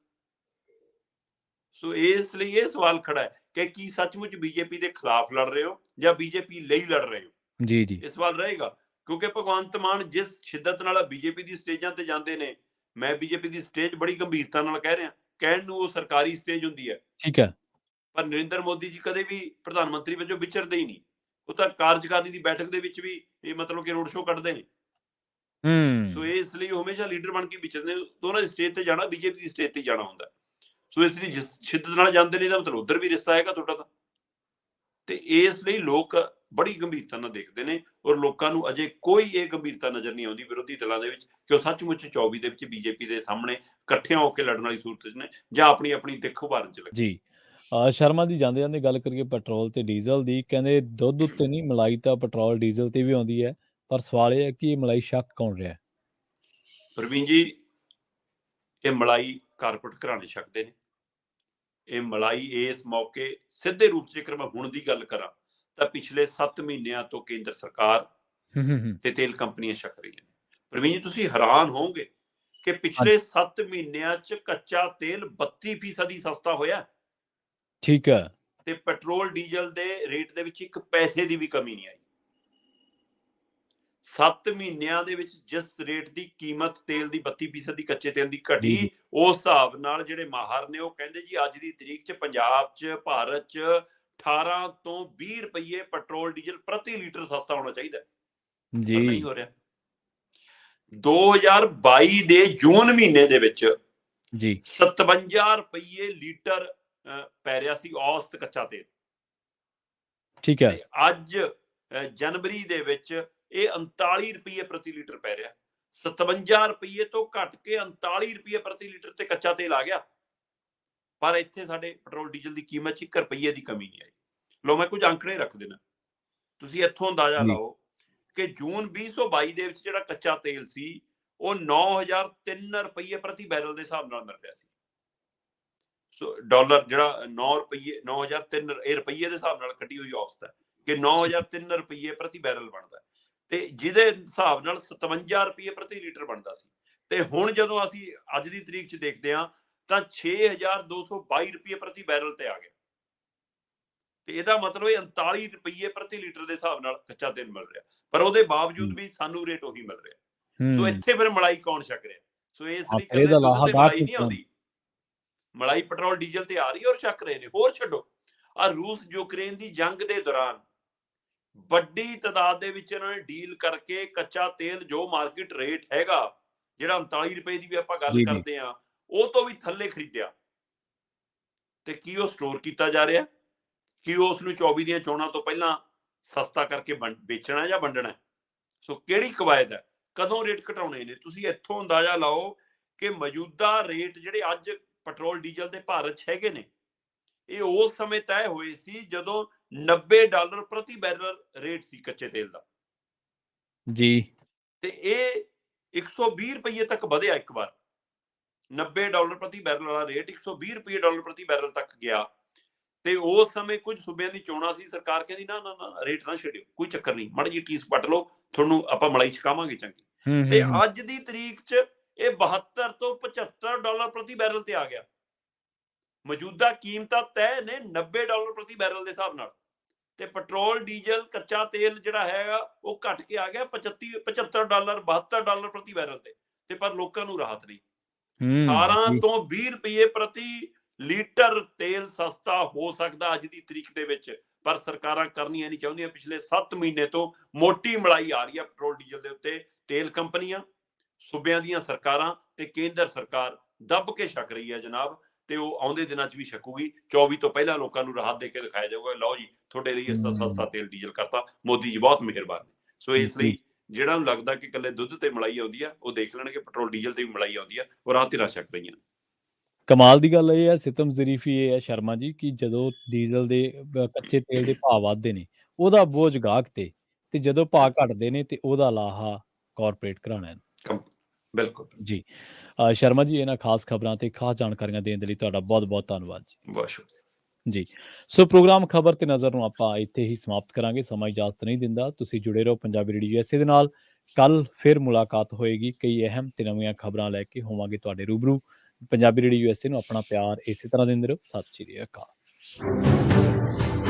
ਸੋ ਇਸ ਲਈ ਇਹ ਸਵਾਲ ਖੜਾ ਹੈ ਕਿ ਕੀ ਸੱਚਮੁੱਚ ਬੀਜੇਪੀ ਦੇ ਖਿਲਾਫ ਲੜ ਰਹੇ ਹੋ ਜਾਂ ਬੀਜੇਪੀ ਲਈ ਲੜ ਰਹੇ ਹੋ? ਜੀ ਜੀ ਇਹ ਸਵਾਲ ਰਹੇਗਾ, ਕਿਉਂਕਿ ਭਗਵੰਤ ਮਾਨ ਜਿਸ ਸ਼ਿੱਦਤ ਨਾਲ ਬੀਜੇਪੀ ਦੀ ਸਟੇਜਾਂ ਤੇ ਜਾਂਦੇ ਨੇ, ਮੈਂ ਬੀਜੇਪੀ ਦੀ ਸਟੇਜ ਬੜੀ ਗੰਭੀਰਤਾ ਨਾਲ ਕਹਿ ਰਿਹਾ, ਕਹਿਣ ਨੂੰ ਉਹ ਸਰਕਾਰੀ ਸਟੇਜ ਹੁੰਦੀ ਹੈ, ਠੀਕ ਹੈ ਪਰ ਨਰਿੰਦਰ ਮੋਦੀ ਜੀ ਕਦੇ ਵੀ ਪ੍ਰਧਾਨ ਮੰਤਰੀ ਵਜੋਂ ਵਿਚਰਦੇ ਹੀ ਨਹੀਂ। ਉਹ ਤਾਂ ਕਾਰਜਕਾਰਨੀ ਦੀ ਬੈਠਕ ਦੇ ਵਿੱਚ ਵੀ ਇਹ ਮਤਲਬ ਕਿ ਰੋਡ ਸ਼ੋਅ ਕੱਢਦੇ ਨੇ। ਸੋ ਹੂੰ ਇਸ ਲਈ ਉਹ ਹਮੇਸ਼ਾ ਲੀਡਰ ਬਣ ਕੇ ਵਿਚਰਦੇ ਨੇ। ਦੋਨਾਂ ਦੀ ਸਟੇਜ ਤੇ ਜਾਣਾ, ਬੀਜੇਪੀ ਦੀ ਸਟੇਜ ਤੇ ਜਾਣਾ ਹੁੰਦਾ। ਸੋ ਇਸ ਲਈ ਜਿਸ ਸ਼ਿੱਦਤ ਨਾਲ ਜਾਂਦੇ ਨੇ, ਇਹਦਾ ਮਤਲਬ ਉਧਰ ਵੀ ਰਿਸ਼ਤਾ ਹੈਗਾ ਤੁਹਾਡਾ ਤਾਂ। ਤੇ ਇਸ ਲਈ ਲੋਕ ਬੜੀ ਗੰਭੀਰਤਾ ਨਾਲ ਦੇਖਦੇ ਨੇ, ਔਰ ਲੋਕਾਂ ਨੂੰ ਅਜੇ ਕੋਈ ਇਹ ਗੰਭੀਰਤਾ ਨਜ਼ਰ ਨਹੀਂ ਆਉਂਦੀ ਵਿਰੋਧੀ ਦਲਾਂ ਦੇ ਵਿੱਚ ਕਿ ਉਹ ਸੱਚਮੁੱਚ 24 ਦੇ ਵਿੱਚ ਬੀਜੇਪੀ ਦੇ ਸਾਹਮਣੇ ਇਕੱਠਿਆਂ ਹੋ ਕੇ ਲੜਨ ਵਾਲੀ ਸੂਰਤ 'ਚ ਨੇ, ਜਾਂ ਆਪਣੀ ਆਪਣੀ ਦਿੱਖ ਉਭਾਰਨ 'ਚ ਲੱਗੇ। ਜੀ ਸ਼ਰਮਾ ਜੀ, ਜਾਂਦੇ ਜਾਂਦੇ ਗੱਲ ਕਰੀਏ ਪੈਟਰੋਲ ਤੇ ਡੀਜ਼ਲ ਦੀ। ਕਹਿੰਦੇ ਦੁੱਧ ਉੱਤੇ ਨਹੀਂ, ਮਲਾਈ ਤਾਂ ਪੈਟਰੋਲ ਡੀਜ਼ਲ ਤੇ ਵੀ ਆਉਂਦੀ ਹੈ, ਪਰ ਸਵਾਲ ਇਹ ਹੈ ਕਿ ਇਹ ਮਲਾਈ ਛਕ ਕੌਣ ਰਿਹਾ? ਪ੍ਰਵੀਨ ਜੀ, ਇਹ ਮਲਾਈ ਕਾਰਪੋਰੇਟ ਘਰਾਣੇ ਛਕਦੇ ਨੇ। ਇਹ ਮਲਾਈ ਇਸ ਮੌਕੇ ਸਿੱਧੇ ਰੂਪ 'ਚ, ਜੇਕਰ ਮੈਂ ਹੁਣ ਦੀ ਗੱਲ ਕਰਾਂ ਤਾਂ ਪਿਛਲੇ 7 ਮਹੀਨਿਆਂ ਤੋਂ ਕੇਂਦਰ ਸਰਕਾਰ ਹੂੰ ਤੇ ਤੇਲ ਕੰਪਨੀਆਂ ਛਕ ਰਹੀਆਂ ਨੇ। ਪ੍ਰਵੀਨ ਜੀ, ਤੁਸੀਂ ਹੈਰਾਨ ਹੋਵੋਗੇ ਕਿ ਪਿਛਲੇ ਹਾਂਜੀ 7 ਮਹੀਨਿਆਂ 'ਚ ਕੱਚਾ ਤੇਲ 32% ਸਸਤਾ ਹੋਇਆ, ਠੀਕ ਹੈ ਤੇ ਪੈਟਰੋਲ ਡੀਜ਼ਲ ਦੇ ਰੇਟ ਦੇ ਵਿੱਚ 1 ਪੈਸੇ ਦੀ ਵੀ ਕਮੀ ਨਹੀਂ ਆਈ। 7 ਮਹੀਨਿਆਂ ਦੇ ਵਿੱਚ ਜਿਸ ਰੇਟ ਦੀ ਕੀਮਤ ਤੇਲ ਦੀ 32% ਦੀ ਕੱਚੇ ਤੇਲ ਦੀ ਜੀ ਘਟੀ, ਜੀ ਉਸ ਹਿਸਾਬ ਨਾਲ ਜਿਹੜੇ ਮਾਹਰ ਨੇ ਉਹ ਕਹਿੰਦੇ ਜੀ ਅੱਜ ਦੀ ਤਰੀਕ 'ਚ ਪੰਜਾਬ 'ਚ ਭਾਰਤ 'ਚ 18 ਤੋਂ 20 ਰੁਪਏ ਪੈਟਰੋਲ ਡੀਜ਼ਲ ਪ੍ਰਤੀ ਲੀਟਰ ਸਸਤਾ ਹੋਣਾ ਚਾਹੀਦਾ, ਪਰ ਨਹੀਂ ਜੀ ਹੋ ਰਿਹਾ। 2022 ਦੇ ਜੂਨ ਮਹੀਨੇ ਦੇ ਵਿੱਚ ਜੀ 57 ਰੁਪਏ ਲੀਟਰ ਪੈ ਰਿਹਾ ਸੀ ਔਸਤ ਕੱਚਾ ਤੇਲ, ਠੀਕ ਹੈ ਤੇ ਅੱਜ ਜਨਵਰੀ ਦੇ ਵਿੱਚ ਇਹ 39 ਰੁਪਏ ਪ੍ਰਤੀ ਲੀਟਰ ਪੈ ਰਿਹਾ। 57 ਰੁਪਏ ਤੋਂ ਘਟ ਕੇ 39 ਰੁਪਏ ਪ੍ਰਤੀ ਲੀਟਰ ਤੇ ਕੱਚਾ ਤੇਲ ਆ ਗਿਆ, ਪਰ ਇੱਥੇ ਸਾਡੇ ਪੈਟਰੋਲ ਡੀਜ਼ਲ ਦੀ ਕੀਮਤ 'ਚ 1 ਰੁਪਏ ਦੀ ਕਮੀ ਨਹੀਂ ਆਈ। ਲੋ ਮੈਂ ਕੁਝ ਅੰਕੜੇ ਰੱਖ ਦੇਣਾ, ਤੁਸੀਂ ਇੱਥੋਂ ਅੰਦਾਜ਼ਾ ਜੀ ਲਾਓ ਕਿ ਜੂਨ 2022 ਦੇ ਵਿੱਚ ਜਿਹੜਾ ਕੱਚਾ ਤੇਲ ਸੀ ਉਹ 9003 ਰੁਪਏ ਪ੍ਰਤੀ ਬੈਰਲ ਦੇ ਹਿਸਾਬ ਨਾਲ ਮਿਲ ਰਿਹਾ ਸੀ। ਸੋ ਡਾਲਰ ਜਿਹੜਾ 9 ਰੁਪਏ 9003 ਇਹ ਰੁਪਏ ਦੇ ਹਿਸਾਬ ਨਾਲ ਕੱਢੀ ਹੋਈ ਔਸਤ ਹੈ ਕਿ 9003 ਰੁਪਏ ਪ੍ਰਤੀ ਬੈਰਲ ਬਣਦਾ, ਤੇ ਜਿਹਦੇ ਹਿਸਾਬ ਨਾਲ 57 ਰੁਪਏ ਪ੍ਰਤੀ ਲੀਟਰ ਬਣਦਾ ਸੀ। ਤੇ ਹੁਣ ਜਦੋਂ ਅਸੀਂ ਅੱਜ ਦੀ ਤਰੀਕ 'ਚ ਦੇਖਦੇ ਹਾਂ ਤਾਂ 6222 ਰੁਪਏ ਪ੍ਰਤੀ ਬੈਰਲ ਤੇ ਆ ਗਿਆ, ਤੇ ਇਹਦਾ ਮਤਲਬ ਇਹ 39 ਰੁਪਏ ਪ੍ਰਤੀ ਲੀਟਰ ਦੇ ਹਿਸਾਬ ਨਾਲ ਕੱਚਾ ਤੇਲ ਮਿਲ ਰਿਹਾ, ਪਰ ਉਹਦੇ ਬਾਵਜੂਦ ਵੀ ਸਾਨੂੰ ਰੇਟ ਉਹੀ ਮਿਲ ਰਿਹਾ। ਸੋ ਇੱਥੇ ਫਿਰ ਮਲਾਈ ਕੌਣ ਛਕ ਰਿਹਾ? ਸੋ ਇਸ ਲਈ ਕਦੇ ਦੁੱਧ ਤੇ ਮਲਾਈ ਨਹੀਂ ਆਉਂਦੀ, ਮਲਾਈ ਪੈਟਰੋਲ ਡੀਜ਼ਲ ਤੇ ਆ ਰਹੀ ਔਰ ਛਕ ਰਹੇ ਨੇ। ਹੋਰ ਛੱਡੋ, ਆ ਰੂਸ ਯੂਕਰੇਨ ਦੀ ਜੰਗ ਦੇ ਦੌਰਾਨ ਵੱਡੀ ਤਾਦਾਦ ਦੇ ਵਿੱਚ ਇਹਨਾਂ ਨੇ ਡੀਲ ਕਰਕੇ ਕੱਚਾ ਤੇਲ ਜੋ ਮਾਰਕੀਟ ਰੇਟ ਹੈਗਾ, ਜਿਹੜਾ 39 ਰੁਪਏ ਦੀ ਵੀ ਆਪਾਂ ਗੱਲ ਕਰਦੇ ਆ, ਉਹ ਤੋਂ ਵੀ ਥੱਲੇ ਖਰੀਦਿਆ, ਤੇ ਕੀ ਉਹ ਸਟੋਰ ਕੀਤਾ ਜਾ ਰਿਹਾ? ਕੀ ਉਸ ਨੂੰ 24 ਦੀਆਂ ਚੋਣਾਂ ਤੋਂ ਪਹਿਲਾਂ ਸਸਤਾ ਕਰਕੇ ਵੇਚਣਾ ਜਾਂ ਵੰਡਣਾ? ਸੋ ਕਿਹੜੀ ਕਵਾਇਦ ਹੈ? ਕਦੋਂ ਰੇਟ ਘਟਾਉਣੇ ਨੇ? ਤੁਸੀਂ ਇੱਥੋਂ ਅੰਦਾਜ਼ਾ ਲਾਓ ਕਿ ਮੌਜੂਦਾ ਰੇਟ ਜਿਹੜੇ ਅੱਜ ਪੈਟਰੋਲ ਡੀਜ਼ਲ ਦੇ ਭਾਰਤ 'ਚ ਹੈਗੇ ਨੇ, ਇਹ ਉਸ ਸਮੇਂ ਤੈਅ ਹੋਏ ਸੀ ਜਦੋਂ $90 ਪ੍ਰਤੀ ਬੈਰਲ ਰੇਟ ਸੀ ਕੱਚੇ ਤੇਲ ਦਾ ਜੀ, ਤੇ ਇਹ 120 ਰੁਪਏ ਤੱਕ ਵਧਿਆ ਇੱਕ ਵਾਰ। $90 ਪ੍ਰਤੀ ਬੈਰਲ ਵਾਲਾ ਰੇਟ 120 ਰੁਪਏ ਡਾਲਰ ਪ੍ਰਤੀ ਬੈਰਲ ਤੱਕ ਗਿਆ, ਤੇ ਉਸ ਸਮੇਂ ਕੁਝ ਸੂਬਿਆਂ ਦੀ ਚੋਣਾਂ ਸੀ, ਸਰਕਾਰ ਕਹਿੰਦੀ ਨਾ ਨਾ ਨਾ ਰੇਟ ਨਾ ਛੱਡਿਓ, ਕੋਈ ਚੱਕਰ ਨਹੀਂ, ਮਾੜੀ ਜਿਹੀ ਟੀਸ ਪੱਟ ਲਓ, ਤੁਹਾਨੂੰ ਆਪਾਂ ਮਲਾਈ ਛਕਾਵਾਂਗੇ ਚੰਗੀ। ਤੇ ਅੱਜ ਦੀ ਤਰੀਕ 'ਚ ਇਹ 72 ਤੋਂ $75 ਪ੍ਰਤੀ ਬੈਰਲ ਤੇ ਆ ਗਿਆ। ਮੌਜੂਦਾ ਕੀਮਤਾਂ ਤੈਅ ਨੇ $90 ਪ੍ਰਤੀ ਬੈਰਲ ਦੇ ਹਿਸਾਬ ਨਾਲ, ਤੇ ਪੈਟਰੋਲ ਡੀਜ਼ਲ ਕੱਚਾ ਤੇਲ ਜਿਹੜਾ ਹੈਗਾ ਉਹ ਘਟ ਕੇ ਆ ਗਿਆ $75 $72 ਪ੍ਰਤੀ ਬੈਰਲ ਤੇ ਪਰ ਲੋਕਾਂ ਨੂੰ ਰਾਹਤ ਨਹੀਂ। 18 ਤੋਂ 20 ਰੁਪਏ ਪ੍ਰਤੀ ਲੀਟਰ ਤੇਲ ਸਸਤਾ ਹੋ ਸਕਦਾ ਅੱਜ ਦੀ ਤਰੀਕ ਦੇ ਵਿੱਚ, ਪਰ ਸਰਕਾਰਾਂ ਕਰਨੀਆਂ ਨਹੀਂ ਚਾਹੁੰਦੀਆਂ। ਪਿਛਲੇ 7 ਮਹੀਨੇ ਤੋਂ ਮੋਟੀ ਮਲਾਈ ਆ ਰਹੀ ਹੈ ਪੈਟਰੋਲ ਡੀਜ਼ਲ ਦੇ ਉੱਤੇ। ਤੇਲ ਕੰਪਨੀਆਂ, ਸੂਬਿਆਂ ਦੀਆਂ ਸਰਕਾਰਾਂ ਤੇ ਕੇਂਦਰ ਸਰਕਾਰ ਦੱਬ ਕੇ ਛਕ ਰਹੀ ਹੈ ਜਨਾਬ, ਤੇ ਉਹ ਆਉਂਦੇ ਦਿਨਾਂ 'ਚ ਵੀ ਛਕੂਗੀ। 24 ਤੋਂ ਪਹਿਲਾਂ ਲੋਕਾਂ ਨੂੰ ਰਾਹਤ ਦੇ ਕੇ ਦਿਖਾਇਆ ਜਾਊਗਾ, ਲਓ ਜੀ ਤੁਹਾਡੇ ਲਈ ਇਸ ਸਸਤਾ ਤੇਲ ਡੀਜ਼ਲ ਕਰਤਾ, ਮੋਦੀ ਜੀ ਬਹੁਤ ਮਿਹਰਬਾਨ ਨੇ। ਸੋ ਇਸ ਲਈ ਜਿਹੜਾ ਨੂੰ ਲੱਗਦਾ ਕਿ ਇਕੱਲੇ ਦੁੱਧ ਤੇ ਮਲਾਈ ਆਉਂਦੀ ਆ, ਉਹ ਦੇਖ ਲੈਣਗੇ ਪੈਟਰੋਲ ਡੀਜ਼ਲ ਤੇ ਵੀ ਮਲਾਈ ਆਉਂਦੀ ਆ, ਉਹ ਰਾਹ ਧਿਰਾਂ ਛਕ ਰਹੀਆਂ। ਕਮਾਲ ਦੀ ਗੱਲ ਇਹ ਹੈ, ਸਿਤਮ ਜ਼ਰੀਫੀ ਇਹ ਹੈ ਸ਼ਰਮਾ ਜੀ, ਕਿ ਜਦੋਂ ਡੀਜ਼ਲ ਦੇ ਕੱਚੇ ਤੇਲ ਦੇ ਭਾਅ ਵੱਧਦੇ ਨੇ ਉਹਦਾ ਬੋਝ ਗਾਹਕ ਤੇ ਜਦੋਂ ਭਾਅ ਘਟਦੇ ਨੇ ਤੇ ਉਹਦਾ ਲਾਹਾ ਕਾਰਪੋਰੇਟ ਘਰਾਣਿਆਂ। ਬਿਲਕੁਲ ਜੀ। ਸ਼ਰਮਾ ਜੀ, ਇਹਨਾਂ ਖਾਸ ਖਬਰਾਂ ਤੇ ਖਾਸ ਜਾਣਕਾਰੀਆਂ ਦੇਣ ਦੇ ਲਈ ਤੁਹਾਡਾ ਬਹੁਤ ਬਹੁਤ ਧੰਨਵਾਦ ਜੀ। ਬਹੁਤ ਸ਼ੁਕਰੀਆ ਜੀ। ਸੋ ਪ੍ਰੋਗਰਾਮ ਖਬਰ ਤੇ ਨਜ਼ਰ ਨੂੰ ਆਪਾਂ ਇੱਥੇ ਹੀ ਸਮਾਪਤ ਕਰਾਂਗੇ, ਸਮਾਂ ਇਜਾਜ਼ਤ ਨਹੀਂ ਦਿੰਦਾ। ਤੁਸੀਂ ਜੁੜੇ ਰਹੋ ਪੰਜਾਬੀ ਰੇਡੀਓ USA ਦੇ ਨਾਲ। ਕੱਲ ਫਿਰ ਮੁਲਾਕਾਤ ਹੋਏਗੀ, ਕਈ ਅਹਿਮ ਤੇ ਨਵੀਆਂ ਖਬਰਾਂ ਲੈ ਕੇ ਹੋਵਾਂਗੇ ਤੁਹਾਡੇ ਰੂਬਰੂ। ਪੰਜਾਬੀ ਰੇਡੀਓ USA ਨੂੰ ਆਪਣਾ ਪਿਆਰ ਇਸੇ ਤਰ੍ਹਾਂ ਦਿੰਦੇ ਰਹੋ। ਸਤਿ ਸ਼੍ਰੀ ਅਕਾਲ।